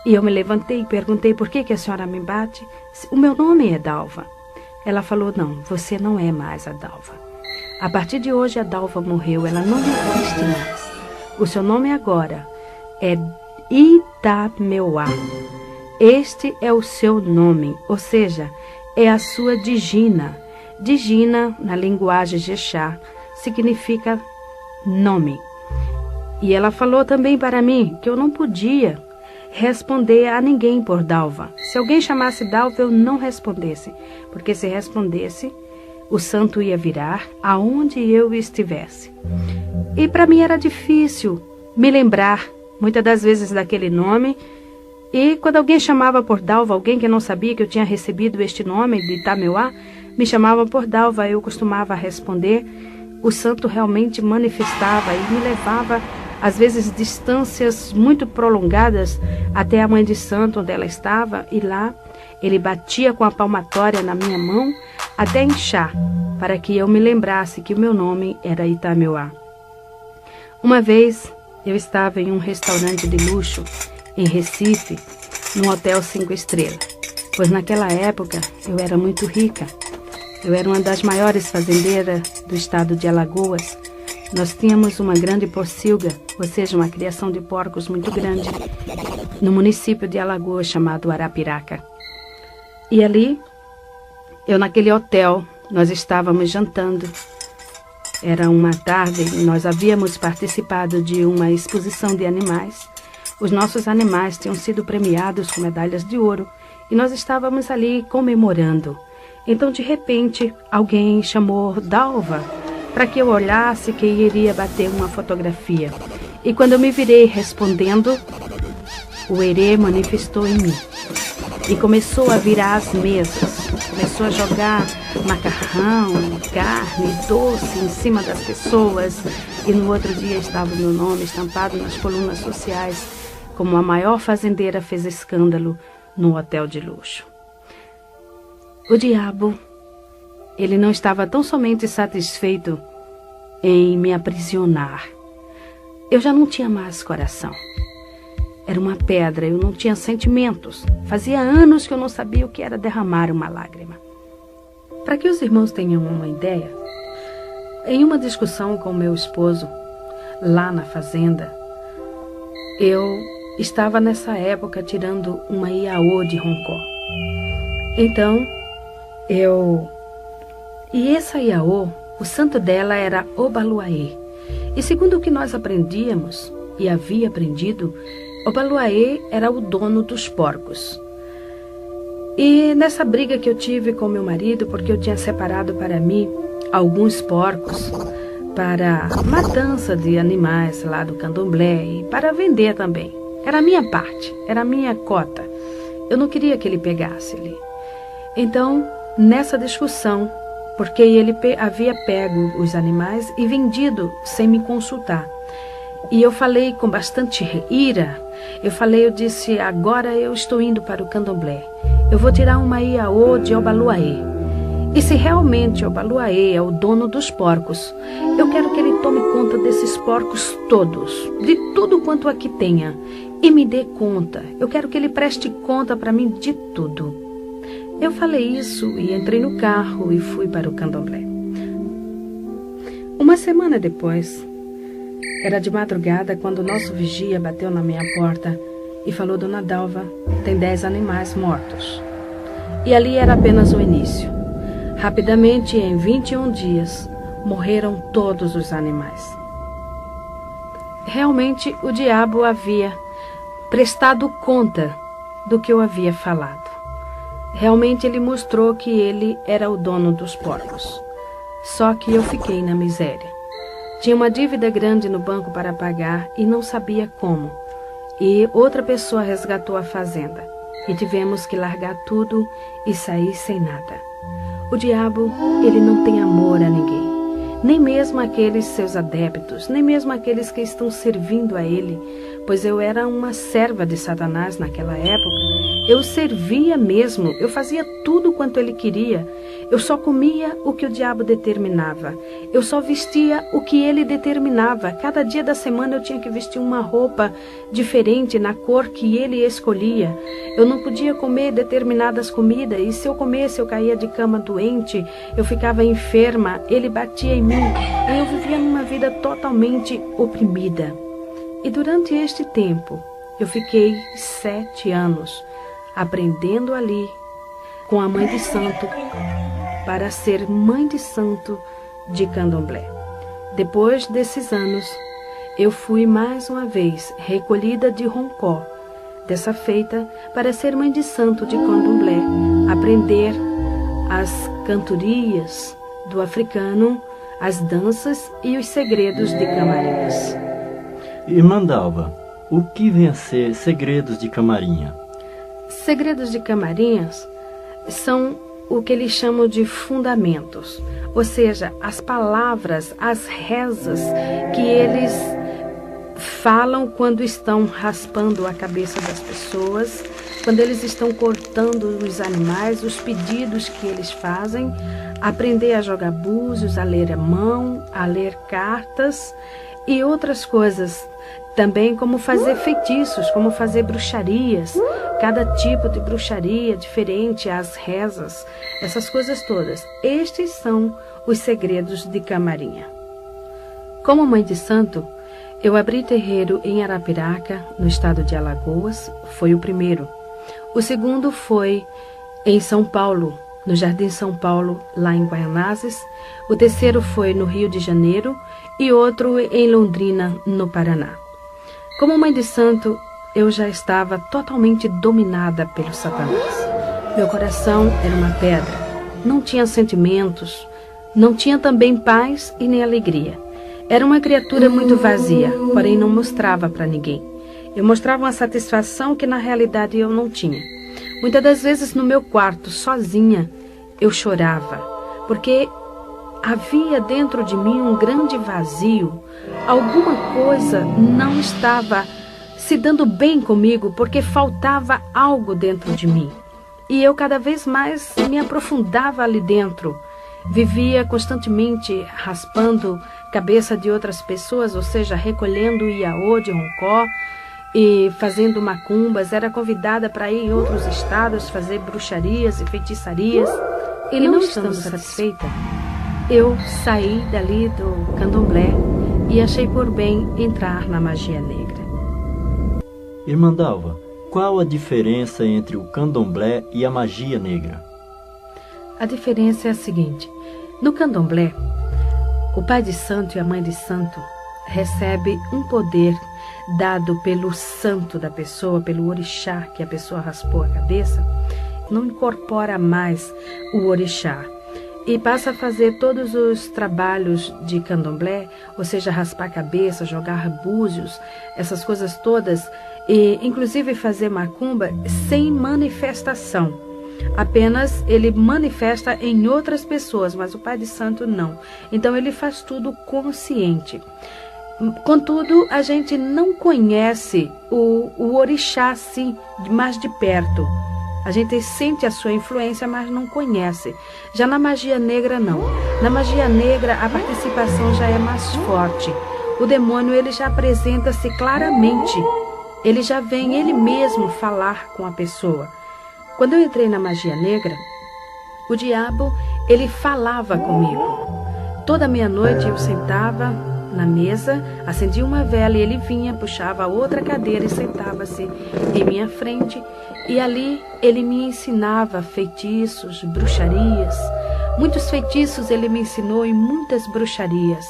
E eu me levantei e perguntei, por que a senhora me bate? O meu nome é Dalva. Ela falou, não, você não é mais a Dalva. A partir de hoje a Dalva morreu, ela não existe mais. O seu nome agora é Itameuá. Este é o seu nome, ou seja, é a sua Digina. Digina, na linguagem Jexá, significa nome. E ela falou também para mim que eu não podia responder a ninguém por Dalva. Se alguém chamasse Dalva, eu não respondesse, porque se respondesse, o santo ia virar aonde eu estivesse. E para mim era difícil me lembrar, muitas das vezes, daquele nome. E quando alguém chamava por Dalva, alguém que não sabia que eu tinha recebido este nome de Itameuá, me chamava por Dalva, eu costumava responder. O santo realmente manifestava e me levava, às vezes, distâncias muito prolongadas até a mãe de santo, onde ela estava, e lá ele batia com a palmatória na minha mão até inchar, para que eu me lembrasse que o meu nome era Itameuá. Uma vez eu estava em um restaurante de luxo em Recife, num hotel 5 estrelas, pois naquela época eu era muito rica. Eu era uma das maiores fazendeiras do estado de Alagoas. Nós tínhamos uma grande pocilga, ou seja, uma criação de porcos muito grande, no município de Alagoas chamado Arapiraca. E ali, naquele hotel, nós estávamos jantando. Era uma tarde e nós havíamos participado de uma exposição de animais. Os nossos animais tinham sido premiados com medalhas de ouro e nós estávamos ali comemorando. Então, de repente, alguém chamou Dalva para que eu olhasse que iria bater uma fotografia. E quando eu me virei respondendo, o Herê manifestou em mim. E começou a virar as mesas, começou a jogar macarrão, carne, doce em cima das pessoas. E no outro dia estava o meu nome estampado nas colunas sociais, como a maior fazendeira fez escândalo no hotel de luxo. O diabo, ele não estava tão somente satisfeito em me aprisionar. Eu já não tinha mais coração. Era uma pedra, eu não tinha sentimentos. Fazia anos que eu não sabia o que era derramar uma lágrima. Para que os irmãos tenham uma ideia, em uma discussão com meu esposo, lá na fazenda, eu estava nessa época tirando uma Iaô de Roncó. Então, E essa Iaô, o santo dela era Obaluaê. E segundo o que nós aprendíamos, e havia aprendido, Obaluaê era o dono dos porcos. E nessa briga que eu tive com meu marido, porque eu tinha separado para mim alguns porcos para matança de animais lá do candomblé e para vender também. Era a minha parte, era a minha cota. Eu não queria que ele pegasse ali. Então, nessa discussão, porque ele havia pego os animais e vendido sem me consultar. E eu falei com bastante ira, eu disse, agora eu estou indo para o candomblé. Eu vou tirar uma Iaô de Obaluaê. E se realmente Obaluaê é o dono dos porcos, eu quero que ele tome conta desses porcos todos, de tudo quanto aqui tenha, e me dê conta. Eu quero que ele preste conta para mim de tudo. Eu falei isso e entrei no carro e fui para o candomblé. Uma semana depois, era de madrugada quando o nosso vigia bateu na minha porta e falou, Dona Dalva, tem 10 animais mortos. E ali era apenas o início. Rapidamente, em 21 dias, morreram todos os animais. Realmente, o diabo havia prestado conta do que eu havia falado. Realmente ele mostrou que ele era o dono dos porcos. Só que eu fiquei na miséria. Tinha uma dívida grande no banco para pagar e não sabia como. E outra pessoa resgatou a fazenda. E tivemos que largar tudo e sair sem nada. O diabo, ele não tem amor a ninguém. Nem mesmo aqueles seus adeptos, nem mesmo aqueles que estão servindo a ele, pois eu era uma serva de Satanás naquela época. Eu servia mesmo, eu fazia tudo quanto ele queria. Eu só comia o que o diabo determinava. Eu só vestia o que ele determinava. Cada dia da semana eu tinha que vestir uma roupa diferente na cor que ele escolhia. Eu não podia comer determinadas comidas e se eu comesse eu caía de cama doente, eu ficava enferma, ele batia em mim e eu vivia numa vida totalmente oprimida. E durante este tempo eu fiquei 7 anos aprendendo ali com a mãe de santo para ser mãe de santo de Candomblé. Depois desses anos, eu fui mais uma vez recolhida de Roncó, dessa feita para ser mãe de santo de Candomblé, aprender as cantorias do africano, as danças e os segredos de Camarinhas. Irmã Dalva, o que vem a ser segredos de Camarinha? Segredos de Camarinhas são o que eles chamam de fundamentos, ou seja, as palavras, as rezas que eles falam quando estão raspando a cabeça das pessoas, quando eles estão cortando os animais, os pedidos que eles fazem, aprender a jogar búzios, a ler a mão, a ler cartas e outras coisas. Também como fazer feitiços, como fazer bruxarias, cada tipo de bruxaria diferente, as rezas, essas coisas todas. Estes são os segredos de Camarinha. Como mãe de santo, eu abri terreiro em Arapiraca, no estado de Alagoas, foi o primeiro. O segundo foi em São Paulo, no Jardim São Paulo, lá em Guaianazes. O terceiro foi no Rio de Janeiro e outro em Londrina, no Paraná. Como mãe de santo, eu já estava totalmente dominada pelo Satanás. Meu coração era uma pedra, não tinha sentimentos, não tinha também paz e nem alegria. Era uma criatura muito vazia, porém não mostrava para ninguém. Eu mostrava uma satisfação que na realidade eu não tinha. Muitas das vezes no meu quarto, sozinha, eu chorava, porque havia dentro de mim um grande vazio. Alguma coisa não estava se dando bem comigo, porque faltava algo dentro de mim. E eu cada vez mais me aprofundava ali dentro. Vivia constantemente raspando cabeça de outras pessoas, ou seja, recolhendo iaô de Roncó e fazendo macumbas. Era convidada para ir em outros estados fazer bruxarias e feitiçarias. E não estando satisfeita, eu saí dali do Candomblé e achei por bem entrar na magia negra. Irmã Dalva, qual a diferença entre o Candomblé e a magia negra? A diferença é a seguinte: no Candomblé, o pai de santo e a mãe de santo recebe um poder dado pelo santo da pessoa, pelo orixá que a pessoa raspou a cabeça, não incorpora mais o orixá e passa a fazer todos os trabalhos de Candomblé, ou seja, raspar a cabeça, jogar búzios, essas coisas todas, e inclusive fazer macumba sem manifestação. Apenas ele manifesta em outras pessoas, mas o pai de santo não. Então ele faz tudo consciente. Contudo, a gente não conhece o orixá assim, mais de perto. A gente sente a sua influência, mas não conhece. Já na magia negra, não. Na magia negra, a participação já é mais forte. O demônio, ele já apresenta-se claramente. Ele já vem ele mesmo falar com a pessoa. Quando eu entrei na magia negra, o diabo, ele falava comigo. Toda meia-noite eu sentava na mesa, acendia uma vela e ele vinha, puxava outra cadeira e sentava-se em minha frente. E ali ele me ensinava feitiços, bruxarias. Muitos feitiços ele me ensinou e muitas bruxarias.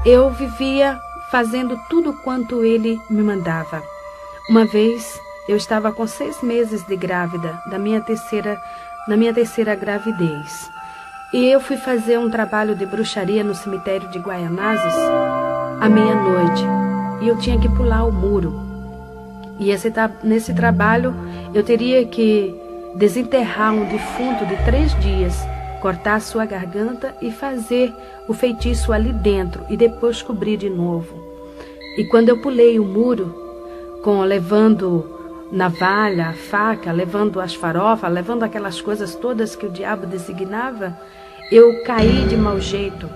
Eu vivia fazendo tudo quanto ele me mandava. Uma vez eu estava com 6 meses de grávida, na minha terceira gravidez. E eu fui fazer um trabalho de bruxaria no cemitério de Guaianazes à meia-noite. E eu tinha que pular o muro. E nesse trabalho eu teria que desenterrar um defunto de 3 dias, cortar a sua garganta e fazer o feitiço ali dentro e depois cobrir de novo. E quando eu pulei o muro, levando navalha, faca, levando as farofas, levando aquelas coisas todas que o diabo designava, eu caí de mau jeito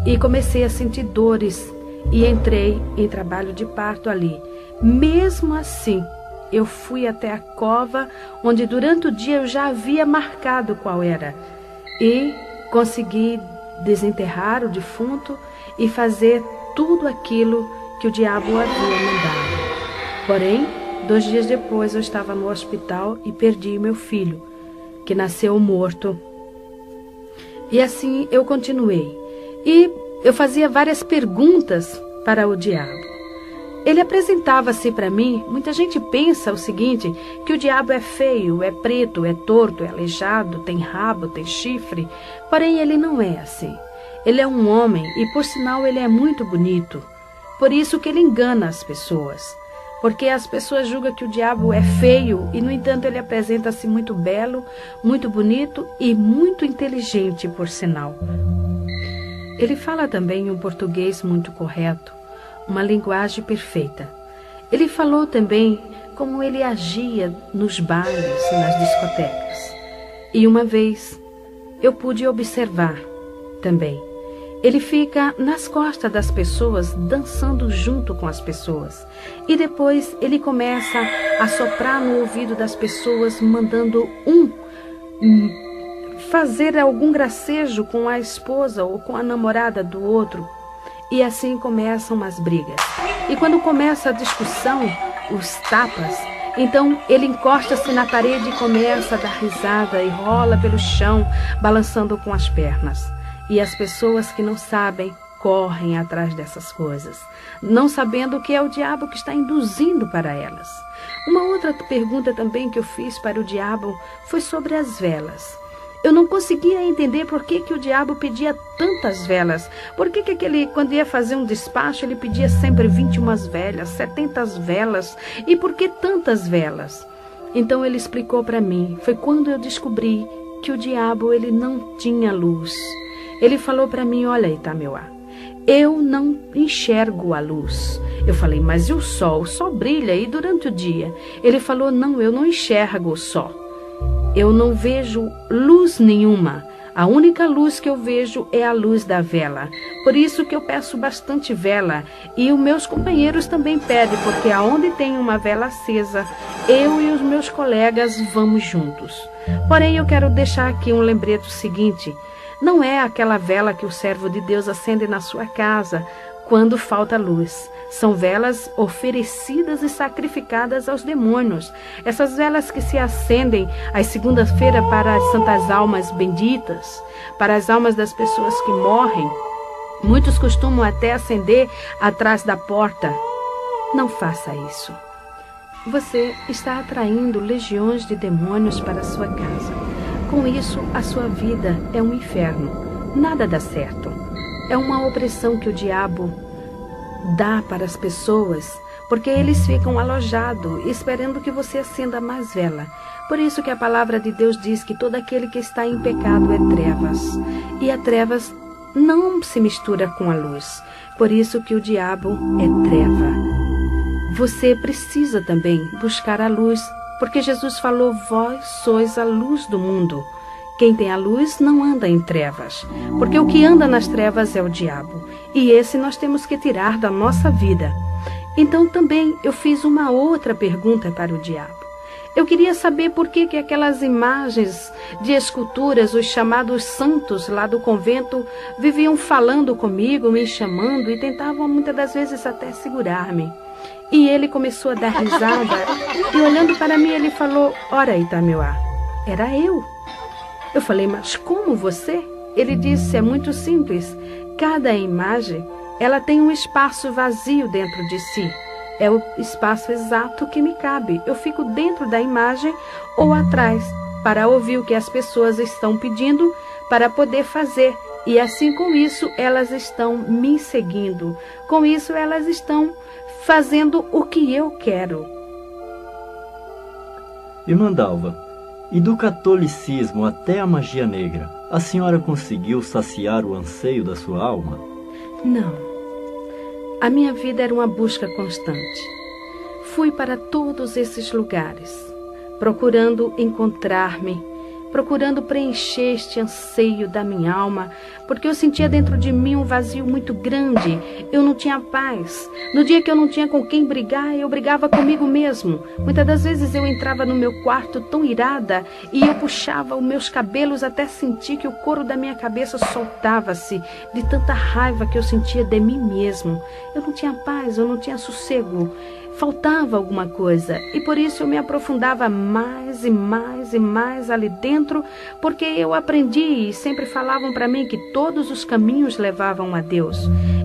e comecei a sentir dores e entrei em trabalho de parto ali. Mesmo assim, eu fui até a cova, onde durante o dia eu já havia marcado qual era, e consegui desenterrar o defunto e fazer tudo aquilo que o diabo havia mandado. Porém, 2 dias depois eu estava no hospital e perdi meu filho, que nasceu morto. E assim eu continuei. E eu fazia várias perguntas para o diabo. Ele apresentava-se para mim. Muita gente pensa o seguinte, que o diabo é feio, é preto, é torto, é aleijado, tem rabo, tem chifre. Porém, ele não é assim. Ele é um homem e, por sinal, ele é muito bonito. Por isso que ele engana as pessoas. Porque as pessoas julgam que o diabo é feio e, no entanto, ele apresenta-se muito belo, muito bonito e muito inteligente, por sinal. Ele fala também um português muito correto, uma linguagem perfeita. Ele falou também como ele agia nos bailes, nas discotecas. E uma vez eu pude observar também. Ele fica nas costas das pessoas, dançando junto com as pessoas. E depois ele começa a soprar no ouvido das pessoas, mandando fazer algum gracejo com a esposa ou com a namorada do outro. E assim começam as brigas. E quando começa a discussão, os tapas, então ele encosta-se na parede e começa a dar risada e rola pelo chão, balançando com as pernas. E as pessoas que não sabem correm atrás dessas coisas, não sabendo que é o diabo que está induzindo para elas. Uma outra pergunta também que eu fiz para o diabo foi sobre as velas. Eu não conseguia entender por que o diabo pedia tantas velas. Por que ele, quando ia fazer um despacho, ele pedia sempre 21 velas, 70 velas? E por que tantas velas? Então ele explicou para mim. Foi quando eu descobri que o diabo ele não tinha luz. Ele falou para mim, olha, Itameuá, eu não enxergo a luz. Eu falei, mas e o sol? O sol brilha e durante o dia? Ele falou, não, eu não enxergo o sol. Eu não vejo luz nenhuma. A única luz que eu vejo é a luz da vela. Por isso que eu peço bastante vela. E os meus companheiros também pedem, porque aonde tem uma vela acesa, eu e os meus colegas vamos juntos. Porém, eu quero deixar aqui um lembrete seguinte. Não é aquela vela que o servo de Deus acende na sua casa quando falta luz. São velas oferecidas e sacrificadas aos demônios. Essas velas que se acendem às segundas-feiras para as santas almas benditas, para as almas das pessoas que morrem. Muitos costumam até acender atrás da porta. Não faça isso. Você está atraindo legiões de demônios para a sua casa. Com isso, a sua vida é um inferno. Nada dá certo. É uma opressão que o diabo dá para as pessoas, porque eles ficam alojados, esperando que você acenda mais vela. Por isso que a palavra de Deus diz que todo aquele que está em pecado é trevas. E a trevas não se mistura com a luz. Por isso que o diabo é treva. Você precisa também buscar a luz, porque Jesus falou, vós sois a luz do mundo. Quem tem a luz não anda em trevas, porque o que anda nas trevas é o diabo. E esse nós temos que tirar da nossa vida. Então também eu fiz uma outra pergunta para o diabo. Eu queria saber por que aquelas imagens de esculturas, os chamados santos lá do convento, viviam falando comigo, me chamando e tentavam muitas das vezes até segurar-me. E ele começou a dar risada e olhando para mim ele falou, ora Itameuá, era eu. Eu falei, mas como você? Ele disse, é muito simples, cada imagem ela tem um espaço vazio dentro de si. é o espaço exato que me cabe. Eu fico dentro da imagem ou atrás, para ouvir o que as pessoas estão pedindo para poder fazer. E assim, com isso, elas estão me seguindo. Com isso, elas estão fazendo o que eu quero. Irmã Dalva, e do catolicismo até a magia negra, a senhora conseguiu saciar o anseio da sua alma? Não. A minha vida era uma busca constante. Fui para todos esses lugares, procurando encontrar-me, procurando preencher este anseio da minha alma, porque eu sentia dentro de mim um vazio muito grande. Eu não tinha paz. No dia que eu não tinha com quem brigar, eu brigava comigo mesmo. Muitas das vezes eu entrava no meu quarto tão irada e eu puxava os meus cabelos até sentir que o couro da minha cabeça soltava-se de tanta raiva que eu sentia de mim mesmo. Eu não tinha paz, eu não tinha sossego. Faltava alguma coisa, e por isso eu me aprofundava mais e mais e mais ali dentro, porque eu aprendi e sempre falavam para mim que todos os caminhos levavam a Deus,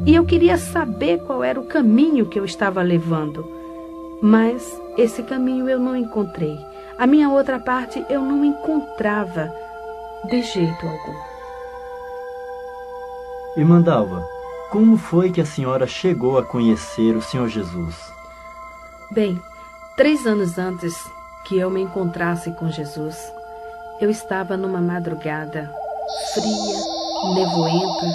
e eu queria saber qual era o caminho que eu estava levando. Mas esse caminho eu não encontrei. A minha outra parte eu não encontrava de jeito algum. Irmã Dalva, como foi que a senhora chegou a conhecer o Senhor Jesus? Bem, 3 anos antes que eu me encontrasse com Jesus, eu estava numa madrugada fria, nevoenta,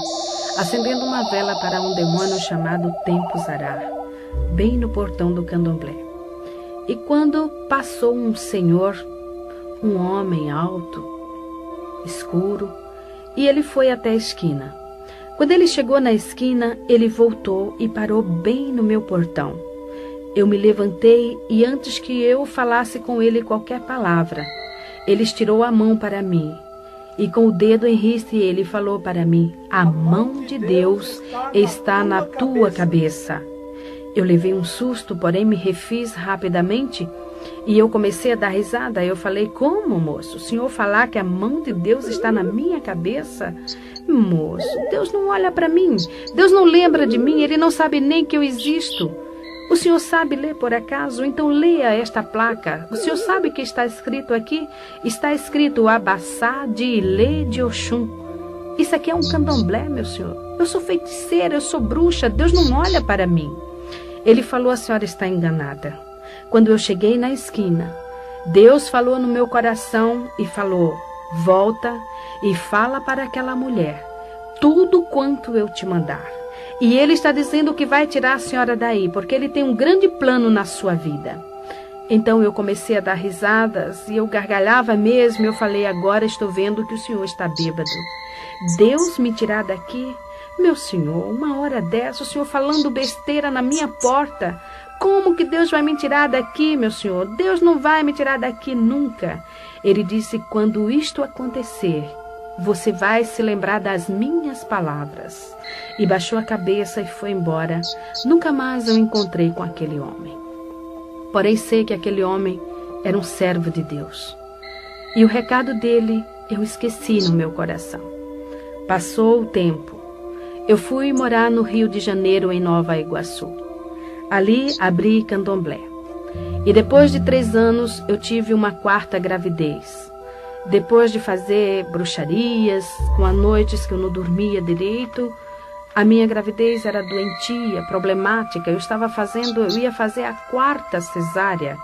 acendendo uma vela para um demônio chamado Tempo Zarar, bem no portão do candomblé. E quando passou um senhor, um homem alto, escuro, e ele foi até a esquina. Quando ele chegou na esquina, ele voltou e parou bem no meu portão. Eu me levantei e antes que eu falasse com ele qualquer palavra, ele estirou a mão para mim e com o dedo em riste ele falou para mim: a mão de Deus está na tua cabeça. Eu levei um susto, porém me refiz rapidamente e eu comecei a dar risada. Eu falei: como, moço? O senhor falar que a mão de Deus está na minha cabeça? Moço, Deus não olha para mim, Deus não lembra de mim, Ele não sabe nem que eu existo. O senhor sabe ler por acaso? Então leia esta placa. O senhor sabe o que está escrito aqui? Está escrito Abassá de Ilê de Oxum. Isso aqui é um candomblé, meu senhor. Eu sou feiticeira, eu sou bruxa, Deus não olha para mim. Ele falou: a senhora está enganada. Quando eu cheguei na esquina, Deus falou no meu coração e falou: volta e fala para aquela mulher tudo quanto eu te mandar. E ele está dizendo que vai tirar a senhora daí, porque ele tem um grande plano na sua vida. Então eu comecei a dar risadas e eu gargalhava mesmo. Eu falei: agora estou vendo que o senhor está bêbado. Deus me tirar daqui? Meu senhor, uma hora dessa, o senhor falando besteira na minha porta. Como que Deus vai me tirar daqui, meu senhor? Deus não vai me tirar daqui nunca. Ele disse: quando isto acontecer, você vai se lembrar das minhas palavras. E baixou a cabeça e foi embora. Nunca mais eu encontrei com aquele homem. Porém sei que aquele homem era um servo de Deus. E o recado dele eu esqueci no meu coração. Passou o tempo. Eu fui morar no Rio de Janeiro, em Nova Iguaçu. Ali abri candomblé. E depois de 3 anos eu tive uma 4ª gravidez. Depois de fazer bruxarias, com as noites que eu não dormia direito, a minha gravidez era doentia, problemática. Eu ia fazer a 4ª cesárea.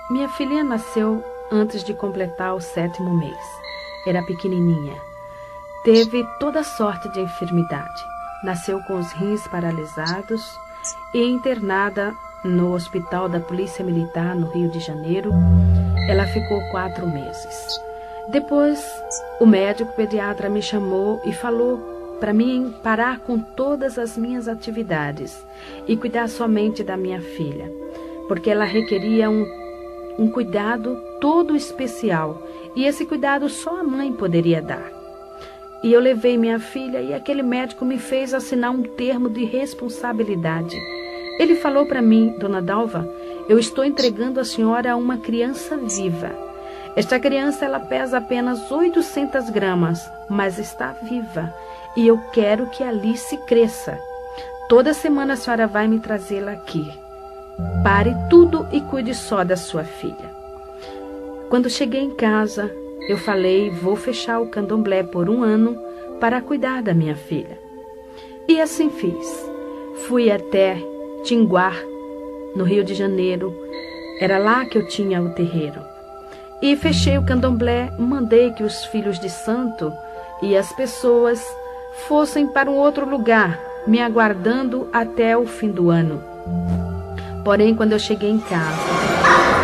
Minha filha nasceu antes de completar o 7º mês. Era pequenininha. Teve toda sorte de enfermidade. Nasceu com os rins paralisados e internada no Hospital da Polícia Militar, no Rio de Janeiro. Ela ficou 4 meses. Depois, o médico pediatra me chamou e falou para mim parar com todas as minhas atividades e cuidar somente da minha filha, porque ela requeria um cuidado todo especial, e esse cuidado só a mãe poderia dar. E eu levei minha filha e aquele médico me fez assinar um termo de responsabilidade. Ele falou para mim: Dona Dalva, eu estou entregando a senhora a uma criança viva. Esta criança ela pesa apenas 800 gramas, mas está viva. E eu quero que a Alice cresça. Toda semana a senhora vai me trazê-la aqui. Pare tudo e cuide só da sua filha. Quando cheguei em casa, eu falei, vou fechar o candomblé por 1 ano para cuidar da minha filha. E assim fiz. Fui até Tinguá, no Rio de Janeiro. Era lá que eu tinha o terreiro. E fechei o candomblé, mandei que os filhos de santo e as pessoas fossem para um outro lugar, me aguardando até o fim do ano. Porém, quando eu cheguei em casa,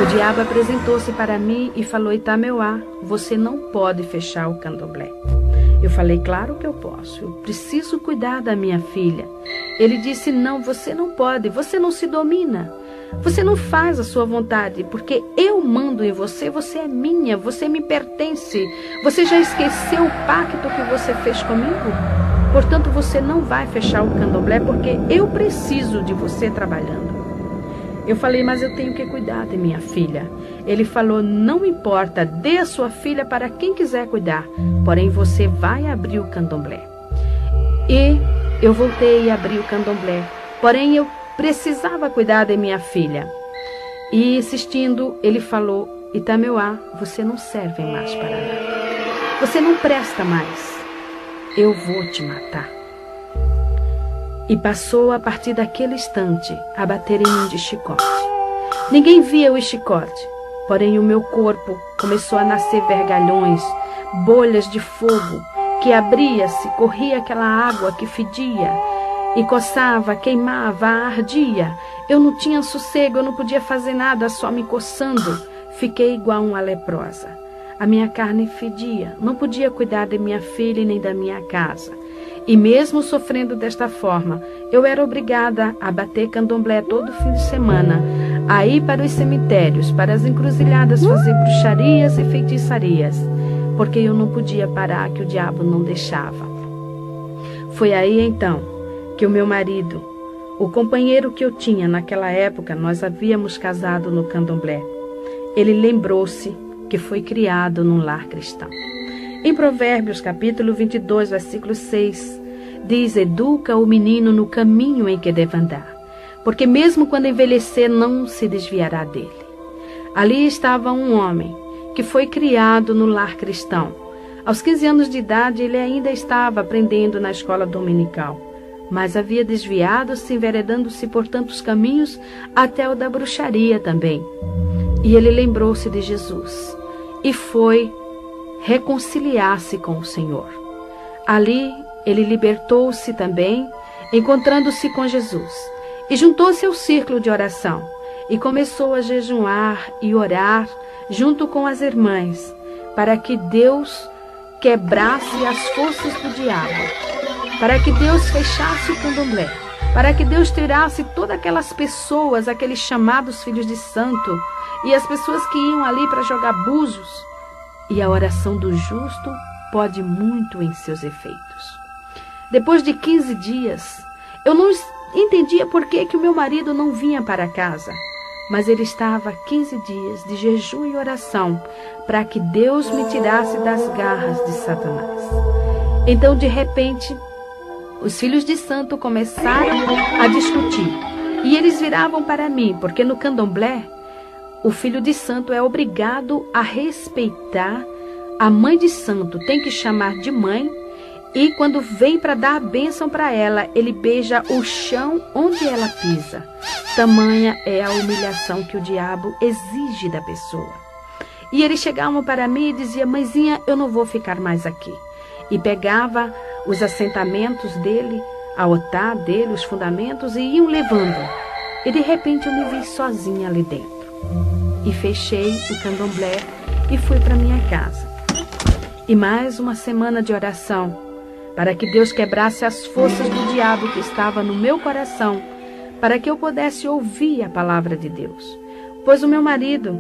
o diabo apresentou-se para mim e falou, Itameuá, você não pode fechar o candomblé. Eu falei, claro que eu posso, eu preciso cuidar da minha filha. Ele disse, não, você não pode, você não se domina. Você não faz a sua vontade, porque eu mando em você, você é minha, você me pertence. Você já esqueceu o pacto que você fez comigo? Portanto, você não vai fechar o candomblé, porque eu preciso de você trabalhando. Eu falei, mas eu tenho que cuidar de minha filha. Ele falou, não importa, dê a sua filha para quem quiser cuidar, porém você vai abrir o candomblé. E eu voltei e abri o candomblé, porém eu precisava cuidar de minha filha. E insistindo, ele falou, Itameuá, você não serve mais para nada. Você não presta mais. Eu vou te matar. E passou a partir daquele instante a bater em mim de chicote. Ninguém via o chicote, porém o meu corpo começou a nascer vergalhões, bolhas de fogo, que abria-se, corria aquela água que fedia, e coçava, queimava, ardia. Eu não tinha sossego, eu não podia fazer nada, só me coçando. Fiquei igual uma leprosa. A minha carne fedia, não podia cuidar de minha filha e nem da minha casa. E mesmo sofrendo desta forma, eu era obrigada a bater candomblé todo fim de semana, a ir para os cemitérios, para as encruzilhadas fazer bruxarias e feitiçarias, porque eu não podia parar, que o diabo não deixava. Foi aí então que o meu marido, o companheiro que eu tinha naquela época, nós havíamos casado no candomblé, ele lembrou-se que foi criado num lar cristão. Em Provérbios, capítulo 22, versículo 6, diz, educa o menino no caminho em que deve andar, porque mesmo quando envelhecer não se desviará dele. Ali estava um homem que foi criado no lar cristão. Aos 15 anos de idade, ele ainda estava aprendendo na escola dominical, mas havia desviado-se, enveredando-se por tantos caminhos, até o da bruxaria também. E ele lembrou-se de Jesus e foi reconciliar-se com o Senhor. Ali ele libertou-se também, encontrando-se com Jesus, e juntou-se ao círculo de oração e começou a jejuar e orar junto com as irmãs, para que Deus quebrasse as forças do diabo, para que Deus fechasse o candomblé, para que Deus tirasse todas aquelas pessoas, aqueles chamados filhos de santo, e as pessoas que iam ali para jogar búzios. E a oração do justo pode muito em seus efeitos. Depois de 15 dias, eu não entendia por que o meu marido não vinha para casa, mas ele estava 15 dias de jejum e oração para que Deus me tirasse das garras de Satanás. Então, de repente, os filhos de santo começaram a discutir, e eles viravam para mim, porque no candomblé, o filho de santo é obrigado a respeitar a mãe de santo, tem que chamar de mãe, e quando vem para dar a bênção para ela, ele beija o chão onde ela pisa. Tamanha é a humilhação que o diabo exige da pessoa. E eles chegavam para mim e diziam, mãezinha, eu não vou ficar mais aqui. E pegava os assentamentos dele, a otá dele, os fundamentos, e iam levando. E de repente eu me vi sozinha ali dentro. E fechei o candomblé e fui para minha casa. E mais uma semana de oração, para que Deus quebrasse as forças do diabo que estava no meu coração, para que eu pudesse ouvir a palavra de Deus. Pois o meu marido,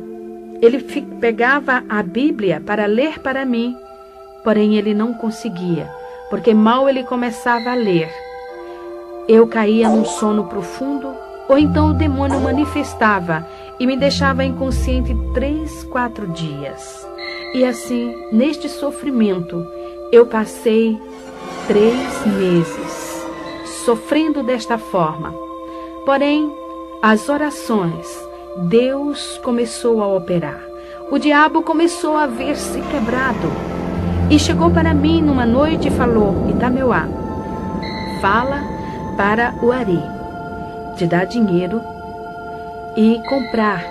ele pegava a Bíblia para ler para mim, porém ele não conseguia, porque mal ele começava a ler, eu caía num sono profundo, ou então o demônio manifestava e me deixava inconsciente 3, 4 dias. E assim, neste sofrimento, eu passei 3 meses, sofrendo desta forma. Porém, as orações, Deus começou a operar. O diabo começou a ver-se quebrado. E chegou para mim numa noite e falou: Itameuá, fala para o Ari te dar dinheiro e comprar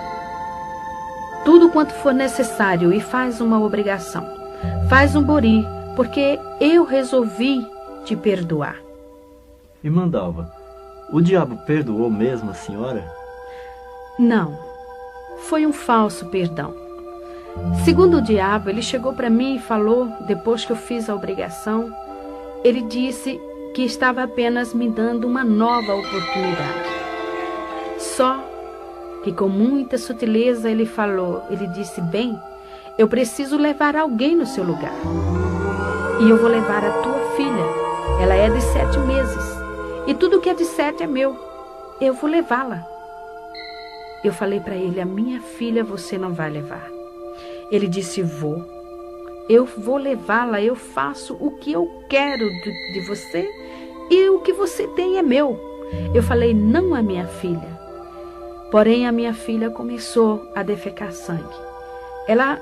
tudo quanto for necessário e faz uma obrigação. Faz um bori, porque eu resolvi te perdoar. Irmã Dalva, o diabo perdoou mesmo a senhora? Não, foi um falso perdão. Segundo o diabo, ele chegou para mim e falou, depois que eu fiz a obrigação, ele disse que estava apenas me dando uma nova oportunidade. Só que com muita sutileza ele disse: bem, eu preciso levar alguém no seu lugar. E eu vou levar a tua filha. Ela é de 7 meses. E tudo que é de 7 é meu. Eu vou levá-la. Eu falei para ele: a minha filha você não vai levar. Ele disse: vou. Eu vou levá-la. Eu faço o que eu quero de você. E o que você tem é meu. Eu falei: não a minha filha. Porém, a minha filha começou a defecar sangue. Ela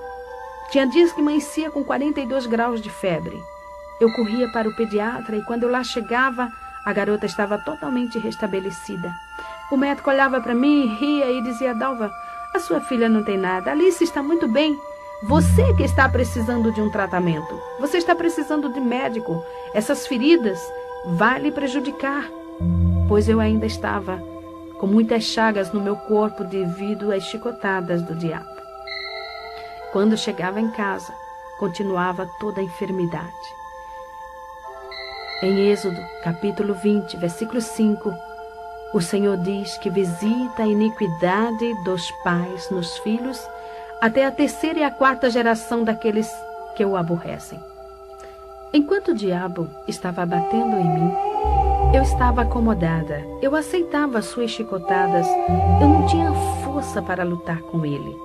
tinha dias que amanhecia com 42 graus de febre. Eu corria para o pediatra e quando eu lá chegava, a garota estava totalmente restabelecida. O médico olhava para mim, ria e dizia: Dalva, a sua filha não tem nada. Alice está muito bem. Você que está precisando de um tratamento. Você está precisando de médico. Essas feridas vão lhe prejudicar. Pois eu ainda estava com muitas chagas no meu corpo devido às chicotadas do diabo. Quando chegava em casa, continuava toda a enfermidade. Em Êxodo, capítulo 20, versículo 5, o Senhor diz que visita a iniquidade dos pais nos filhos até a 3ª e a 4ª geração daqueles que o aborrecem. Enquanto o diabo estava batendo em mim, eu estava acomodada, eu aceitava as suas chicotadas, eu não tinha força para lutar com ele,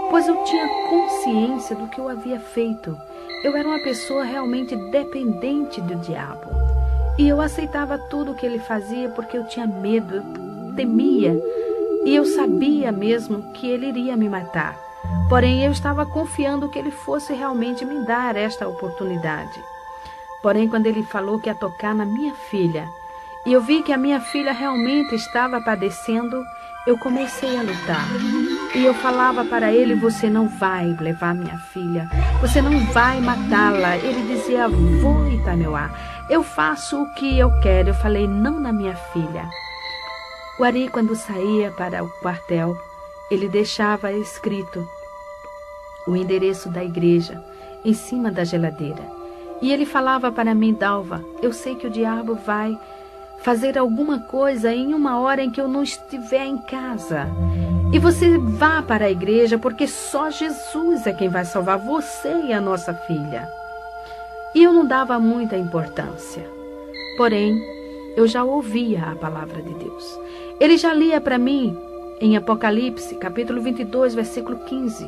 pois eu tinha consciência do que eu havia feito. Eu era uma pessoa realmente dependente do diabo. E eu aceitava tudo o que ele fazia porque eu tinha medo, eu temia, e eu sabia mesmo que ele iria me matar. Porém, eu estava confiando que ele fosse realmente me dar esta oportunidade. Porém, quando ele falou que ia tocar na minha filha, e eu vi que a minha filha realmente estava padecendo, eu comecei a lutar. E eu falava para ele: você não vai levar minha filha, você não vai matá-la. Ele dizia: vou, Itameuá, eu faço o que eu quero. Eu falei: não na minha filha. O Ari, quando saía para o quartel, ele deixava escrito o endereço da igreja em cima da geladeira. E ele falava para mim: Dalva, eu sei que o diabo vai fazer alguma coisa em uma hora em que eu não estiver em casa. E você vá para a igreja, porque só Jesus é quem vai salvar você e a nossa filha. E eu não dava muita importância. Porém, eu já ouvia a palavra de Deus. Ele já lia para mim em Apocalipse, capítulo 22, versículo 15.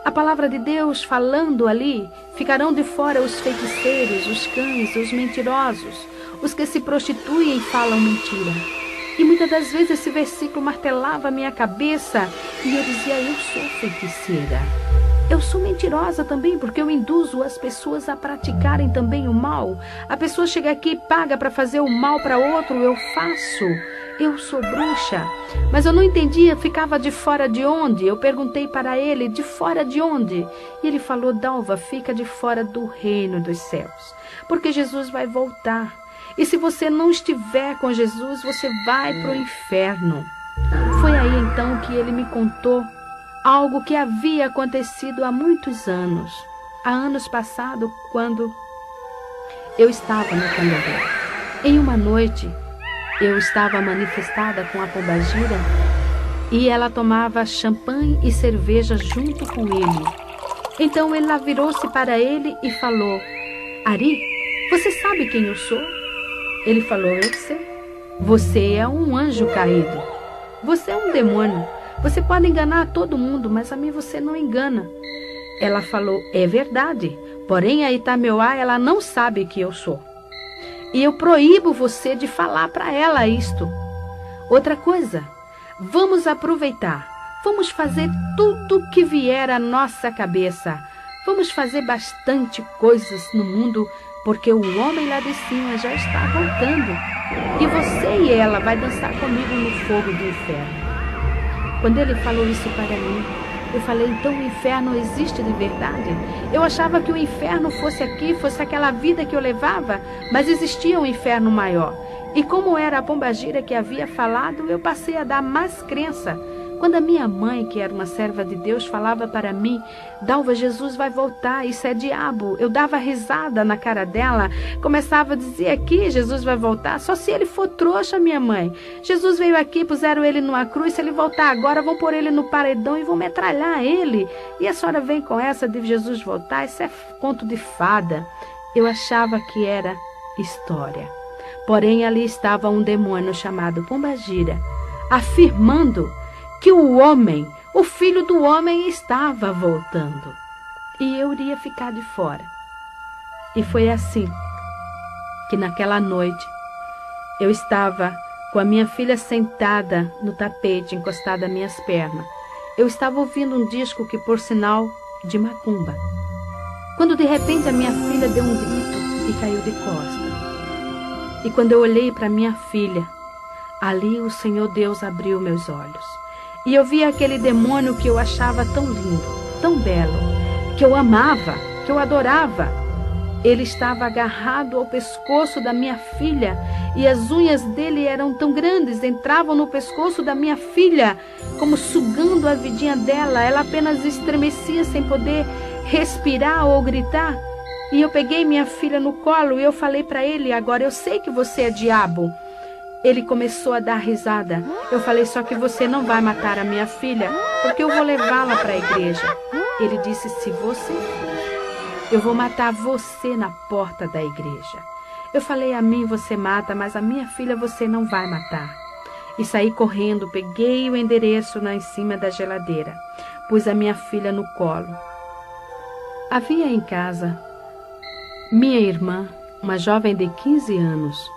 A palavra de Deus falando ali: ficarão de fora os feiticeiros, os cães, os mentirosos, os que se prostituem e falam mentira. E muitas das vezes esse versículo martelava a minha cabeça e eu dizia: eu sou feiticeira. Eu sou mentirosa também, porque eu induzo as pessoas a praticarem também o mal. A pessoa chega aqui e paga para fazer o mal para outro, eu faço. Eu sou bruxa. Mas eu não entendia, ficava de fora de onde? Eu perguntei para ele: de fora de onde? E ele falou: Dalva, fica de fora do reino dos céus, porque Jesus vai voltar. E se você não estiver com Jesus, você vai para o inferno. Foi aí então que ele me contou algo que havia acontecido há muitos anos. Há anos passados, quando eu estava no Candomblé. Em uma noite, eu estava manifestada com a pombagira e ela tomava champanhe e cerveja junto com ele. Então ela virou-se para ele e falou: Ari, você sabe quem eu sou? Ele falou: eu sei. Você é um anjo caído. Você é um demônio. Você pode enganar todo mundo, mas a mim você não engana. Ela falou: é verdade. Porém, a Itameuá, ela não sabe que eu sou. E eu proíbo você de falar para ela isto. Outra coisa, Vamos aproveitar. Vamos fazer tudo o que vier à nossa cabeça. Vamos fazer bastante coisas no mundo, porque o homem lá de cima já está voltando. E você e ela vai dançar comigo no fogo do inferno. Quando ele falou isso para mim, eu falei, então o inferno existe de verdade? Eu achava que o inferno fosse aqui, fosse aquela vida que eu levava, mas existia um inferno maior. E como era a pombagira que havia falado, eu passei a dar mais crença. Quando a minha mãe, que era uma serva de Deus, falava para mim, Dalva, Jesus vai voltar, isso é diabo. Eu dava risada na cara dela, começava a dizer aqui, Jesus vai voltar, só se ele for trouxa, minha mãe. Jesus veio aqui, puseram ele numa cruz, se ele voltar agora, vão pôr ele no paredão e vão metralhar ele. E a senhora vem com essa de Jesus voltar, isso é conto de fada. Eu achava que era história. Porém, ali estava um demônio chamado Pombagira, afirmando que o homem, o filho do homem, estava voltando. E eu iria ficar de fora. E foi assim que naquela noite eu estava com a minha filha sentada no tapete, encostada às minhas pernas. Eu estava ouvindo um disco que, por sinal, de macumba. Quando de repente a minha filha deu um grito e caiu de costas. E quando eu olhei para minha filha, ali o Senhor Deus abriu meus olhos. E eu vi aquele demônio que eu achava tão lindo, tão belo, que eu amava, que eu adorava. Ele estava agarrado ao pescoço da minha filha e as unhas dele eram tão grandes, entravam no pescoço da minha filha, como sugando a vidinha dela. Ela apenas estremecia sem poder respirar ou gritar. E eu peguei minha filha no colo e eu falei para ele, agora eu sei que você é diabo. Ele começou a dar risada. Eu falei, só que você não vai matar a minha filha, porque eu vou levá-la para a igreja. Ele disse, se você for, eu vou matar você na porta da igreja. Eu falei, a mim você mata, mas a minha filha você não vai matar. E saí correndo, peguei o endereço em cima da geladeira, pus a minha filha no colo. Havia em casa minha irmã, uma jovem de 15 anos,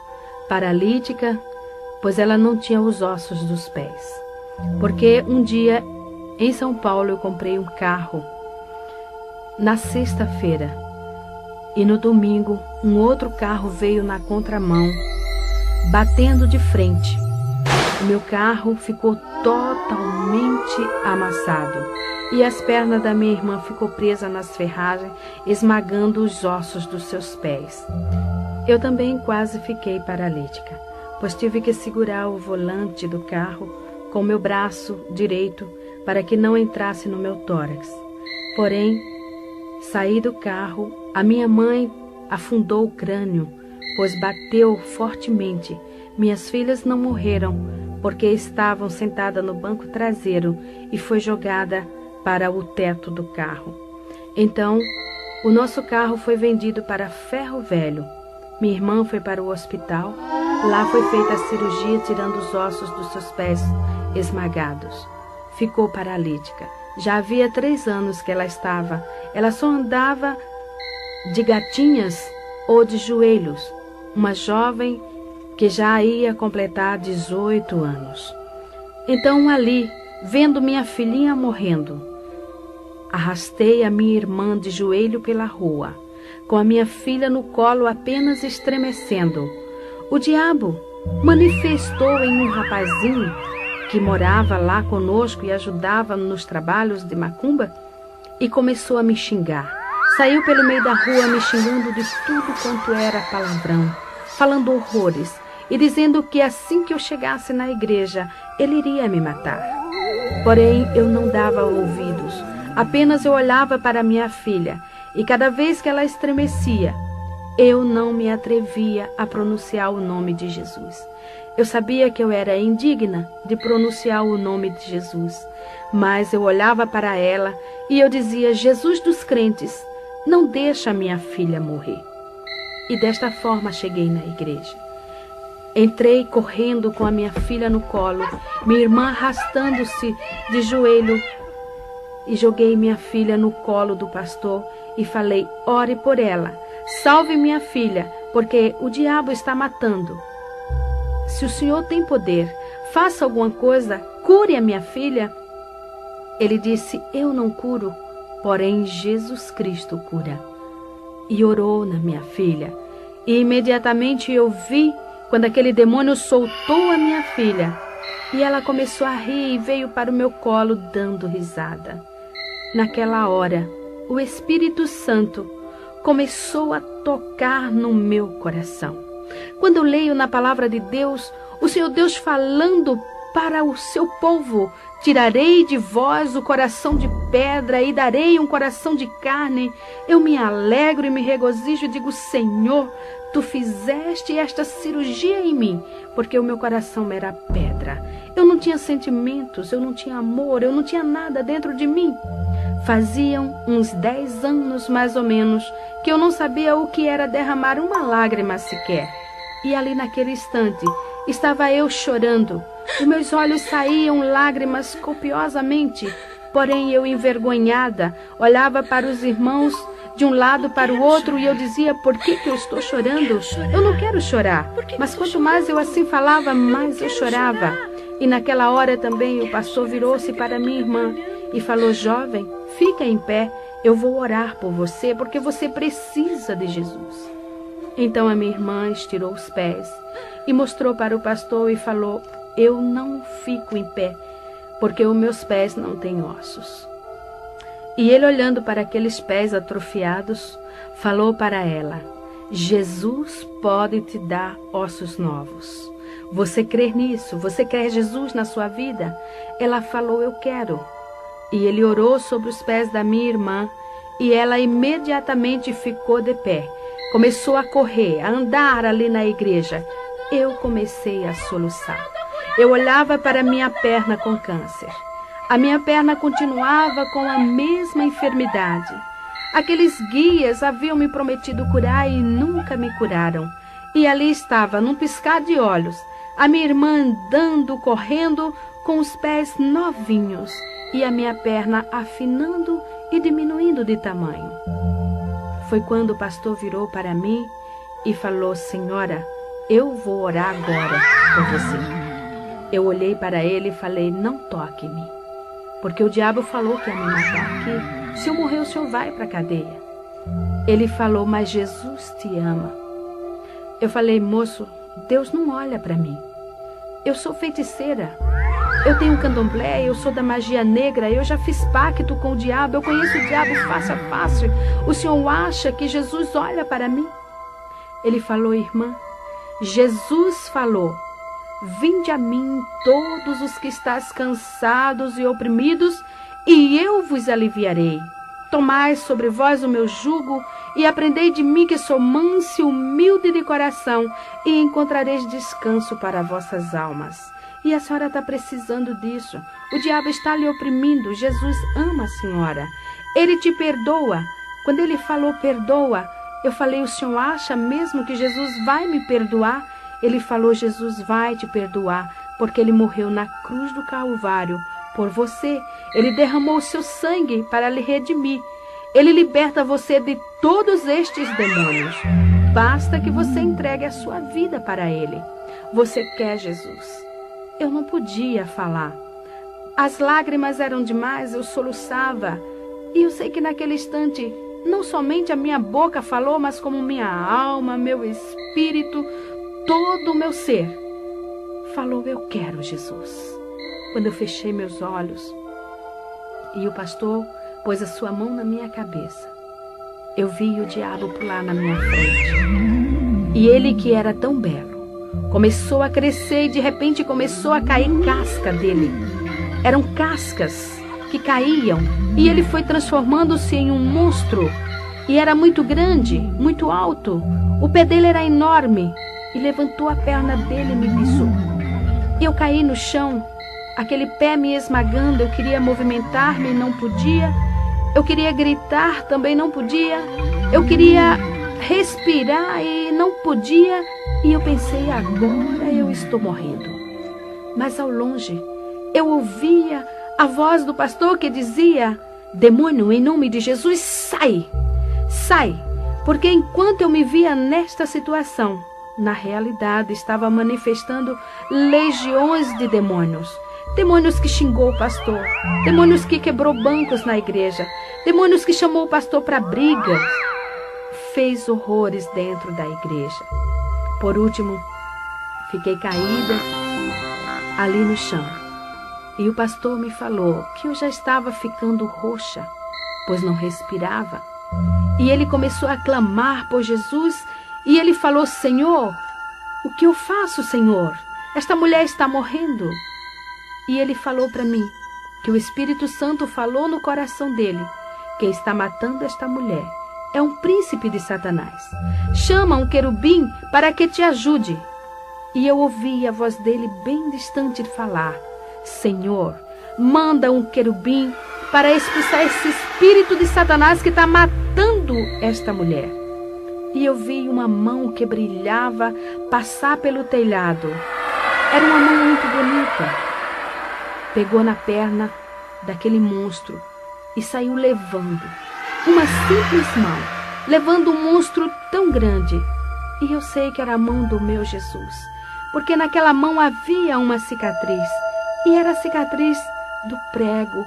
paralítica, pois ela não tinha os ossos dos pés. Porque um dia, em São Paulo, eu comprei um carro na sexta-feira. E no domingo, um outro carro veio na contramão, batendo de frente. O meu carro ficou totalmente amassado. E as pernas da minha irmã ficou presa nas ferragens, esmagando os ossos dos seus pés. Eu também quase fiquei paralítica, pois tive que segurar o volante do carro com o meu braço direito para que não entrasse no meu tórax. Porém, saí do carro, a minha mãe afundou o crânio, pois bateu fortemente. Minhas filhas não morreram, porque estavam sentadas no banco traseiro e foi jogada para o teto do carro. Então, o nosso carro foi vendido para Ferro Velho. Minha irmã foi para o hospital. Lá foi feita a cirurgia, tirando os ossos dos seus pés esmagados. Ficou paralítica. Já havia 3 anos que ela estava. Ela só andava de gatinhas ou de joelhos. Uma jovem que já ia completar 18 anos. Então ali, vendo minha filhinha morrendo, arrastei a minha irmã de joelho pela rua, com a minha filha no colo apenas estremecendo. O diabo manifestou em um rapazinho que morava lá conosco e ajudava nos trabalhos de macumba e começou a me xingar. Saiu pelo meio da rua me xingando de tudo quanto era palavrão, falando horrores e dizendo que assim que eu chegasse na igreja, ele iria me matar. Porém, eu não dava ouvidos. Apenas eu olhava para minha filha e cada vez que ela estremecia, eu não me atrevia a pronunciar o nome de Jesus. Eu sabia que eu era indigna de pronunciar o nome de Jesus, mas eu olhava para ela e eu dizia, Jesus dos crentes, não deixa minha filha morrer. E desta forma cheguei na igreja. Entrei correndo com a minha filha no colo, minha irmã arrastando-se de joelho, e joguei minha filha no colo do pastor e falei, ore por ela, salve minha filha, porque o diabo está matando. Se o Senhor tem poder, faça alguma coisa cure a minha filha. Ele disse: eu não curo, porém Jesus Cristo cura. E orou na minha filha. E imediatamente eu vi quando aquele demônio soltou a minha filha. E ela começou a rir e veio para o meu colo dando risada. Naquela hora, o Espírito Santo começou a tocar no meu coração. Quando eu leio na palavra de Deus, o Senhor Deus falando para o seu povo: tirarei de vós o coração de pedra e darei um coração de carne. Eu me alegro e me regozijo e digo: Senhor, tu fizeste esta cirurgia em mim, porque o meu coração era pedra. Eu não tinha sentimentos, eu não tinha amor, eu não tinha nada dentro de mim. Faziam uns 10 anos, mais ou menos, que eu não sabia o que era derramar uma lágrima sequer. E ali naquele instante, estava eu chorando. Dos meus olhos saíam lágrimas copiosamente, porém eu, envergonhada, olhava para os irmãos de um lado para o outro e eu dizia: por que eu estou chorando? Eu não quero chorar. Mas quanto mais eu assim falava, mais eu chorava. E naquela hora também o pastor virou-se para minha irmã e falou: jovem, fica em pé, eu vou orar por você, porque você precisa de Jesus. Então a minha irmã estirou os pés e mostrou para o pastor e falou: eu não fico em pé, porque os meus pés não têm ossos. E ele, olhando para aqueles pés atrofiados, falou para ela: Jesus pode te dar ossos novos. Você crê nisso? Você quer Jesus na sua vida? Ela falou: eu quero. E ele orou sobre os pés da minha irmã e ela imediatamente ficou de pé. Começou a correr, a andar ali na igreja. Eu comecei a soluçar. Eu olhava para minha perna com câncer. A minha perna continuava com a mesma enfermidade. Aqueles guias haviam me prometido curar e nunca me curaram. E ali estava, num piscar de olhos, a minha irmã andando, correndo, com os pés novinhos e a minha perna afinando e diminuindo de tamanho. Foi quando o pastor virou para mim e falou: senhora, eu vou orar agora por você. Eu olhei para ele e falei: não toque em mim, porque o diabo falou que ia me matar aqui. Se eu morrer, o senhor vai para a cadeia. Ele falou: mas Jesus te ama. Eu falei: moço, Deus não olha para mim. Eu sou feiticeira. Eu tenho candomblé, eu sou da magia negra, eu já fiz pacto com o diabo, eu conheço o diabo face a face. O senhor acha que Jesus olha para mim? Ele falou: irmã, Jesus falou: vinde a mim todos os que estáis cansados e oprimidos, e eu vos aliviarei. Tomai sobre vós o meu jugo e aprendei de mim, que sou manso e humilde de coração, e encontrareis descanso para vossas almas. E a senhora está precisando disso. O diabo está lhe oprimindo. Jesus ama a senhora. Ele te perdoa. Quando ele falou perdoa, eu falei: o senhor acha mesmo que Jesus vai me perdoar? Ele falou: Jesus vai te perdoar, porque ele morreu na cruz do Calvário por você. Ele derramou o seu sangue para lhe redimir. Ele liberta você de todos estes demônios. Basta que você entregue a sua vida para ele. Você quer Jesus? Eu não podia falar. As lágrimas eram demais, eu soluçava. E eu sei que naquele instante, não somente a minha boca falou, mas como minha alma, meu espírito, todo o meu ser falou: eu quero Jesus. Quando eu fechei meus olhos e o pastor pôs a sua mão na minha cabeça, eu vi o diabo pular na minha frente. E ele, que era tão belo, começou a crescer e de repente começou a cair casca dele. Eram cascas que caíam e ele foi transformando-se em um monstro. E era muito grande, muito alto. O pé dele era enorme e levantou a perna dele e me pisou. Eu caí no chão, aquele pé me esmagando. Eu queria movimentar-me e não podia. Eu queria gritar, também não podia. Eu queria respirar e não podia. E eu pensei: agora eu estou morrendo. Mas ao longe eu ouvia a voz do pastor que dizia: demônio, em nome de Jesus, sai! Sai! Porque enquanto eu me via nesta situação, na realidade estava manifestando legiões de demônios. demônios que xingou o pastor, demônios que quebrou bancos na igreja, demônios que chamou o pastor para brigas, fez horrores dentro da igreja. Por último, fiquei caída ali no chão. E o pastor me falou que eu já estava ficando roxa, pois não respirava. E ele começou a clamar por Jesus e ele falou: Senhor, o que eu faço, Senhor? Esta mulher está morrendo. E ele falou para mim que o Espírito Santo falou no coração dele: quem está matando esta mulher é um príncipe de Satanás. Chama um querubim para que te ajude. E eu ouvi a voz dele bem distante falar: Senhor, manda um querubim para expulsar esse espírito de Satanás que está matando esta mulher. E eu vi uma mão que brilhava passar pelo telhado. Era uma mão muito bonita. Pegou na perna daquele monstro e saiu levando. Uma simples mão, levando um monstro tão grande. E eu sei que era a mão do meu Jesus, porque naquela mão havia uma cicatriz. E era a cicatriz do prego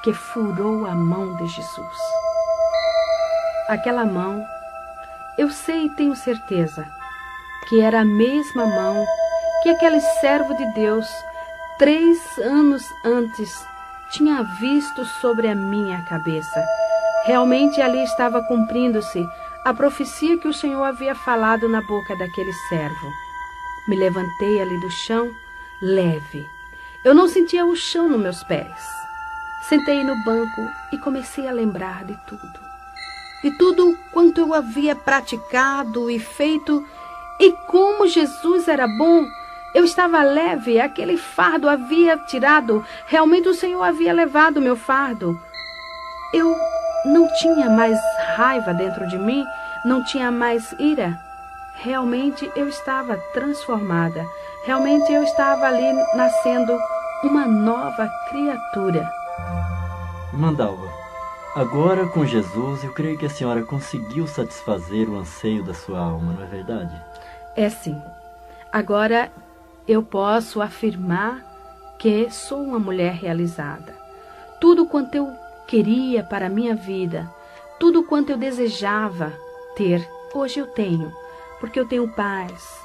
que furou a mão de Jesus. Aquela mão, eu sei e tenho certeza que era a mesma mão que aquele servo de Deus 3 anos antes tinha visto sobre a minha cabeça. Realmente ali estava cumprindo-se a profecia que o Senhor havia falado na boca daquele servo. Me levantei ali do chão, leve. Eu não sentia o chão nos meus pés. Sentei no banco e comecei a lembrar de tudo quanto eu havia praticado e feito, e como Jesus era bom. Eu estava leve, aquele fardo havia tirado, realmente o Senhor havia levado o meu fardo. Eu não tinha mais raiva dentro de mim, não tinha mais ira. Realmente eu estava transformada, realmente eu estava ali nascendo uma nova criatura. Mandalva, agora com Jesus eu creio que a senhora conseguiu satisfazer o anseio da sua alma, não é verdade? É sim. Agora eu posso afirmar que sou uma mulher realizada. Tudo quanto eu queria para a minha vida, tudo quanto eu desejava ter, hoje eu tenho, porque eu tenho paz.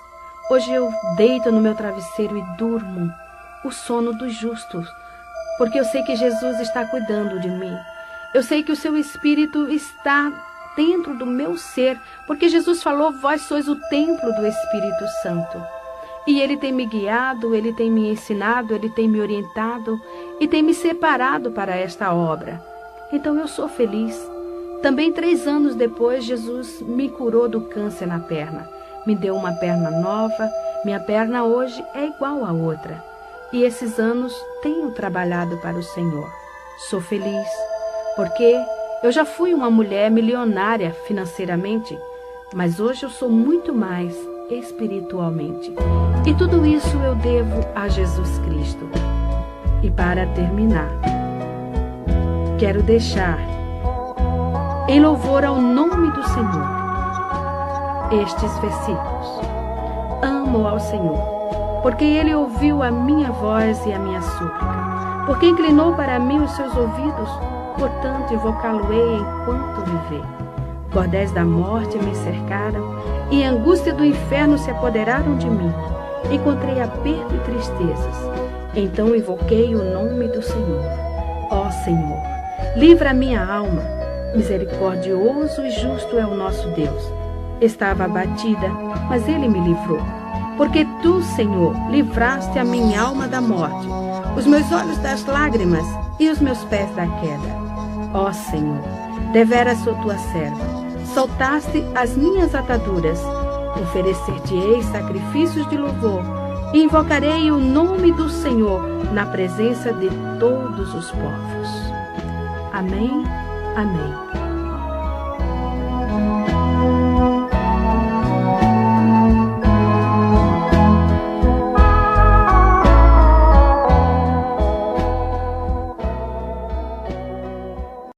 Hoje eu deito no meu travesseiro e durmo o sono dos justos, porque eu sei que Jesus está cuidando de mim. Eu sei que o seu Espírito está dentro do meu ser, porque Jesus falou: vós sois o templo do Espírito Santo. E Ele tem me guiado, Ele tem me ensinado, Ele tem me orientado e tem me separado para esta obra. Então eu sou feliz. Também 3 anos depois, Jesus me curou do câncer na perna. Me deu uma perna nova, minha perna hoje é igual à outra. E esses anos tenho trabalhado para o Senhor. Sou feliz, porque eu já fui uma mulher milionária financeiramente, mas hoje eu sou muito mais espiritualmente. E tudo isso eu devo a Jesus Cristo. E para terminar, quero deixar em louvor ao nome do Senhor estes versículos. Amo ao Senhor, porque Ele ouviu a minha voz e a minha súplica, porque inclinou para mim os seus ouvidos, portanto invocá-lo-ei enquanto viver. Cordéis da morte me cercaram, e a angústia do inferno se apoderaram de mim. Encontrei aperto e tristezas. Então invoquei o nome do Senhor. Ó Senhor, livra a minha alma. Misericordioso e justo é o nosso Deus. Estava abatida, mas Ele me livrou. Porque Tu, Senhor, livraste a minha alma da morte, os meus olhos das lágrimas e os meus pés da queda. Ó Senhor, deveras sou Tua serva. Soltaste as minhas ataduras. Oferecer-te-ei sacrifícios de louvor e invocarei o nome do Senhor na presença de todos os povos. Amém, amém.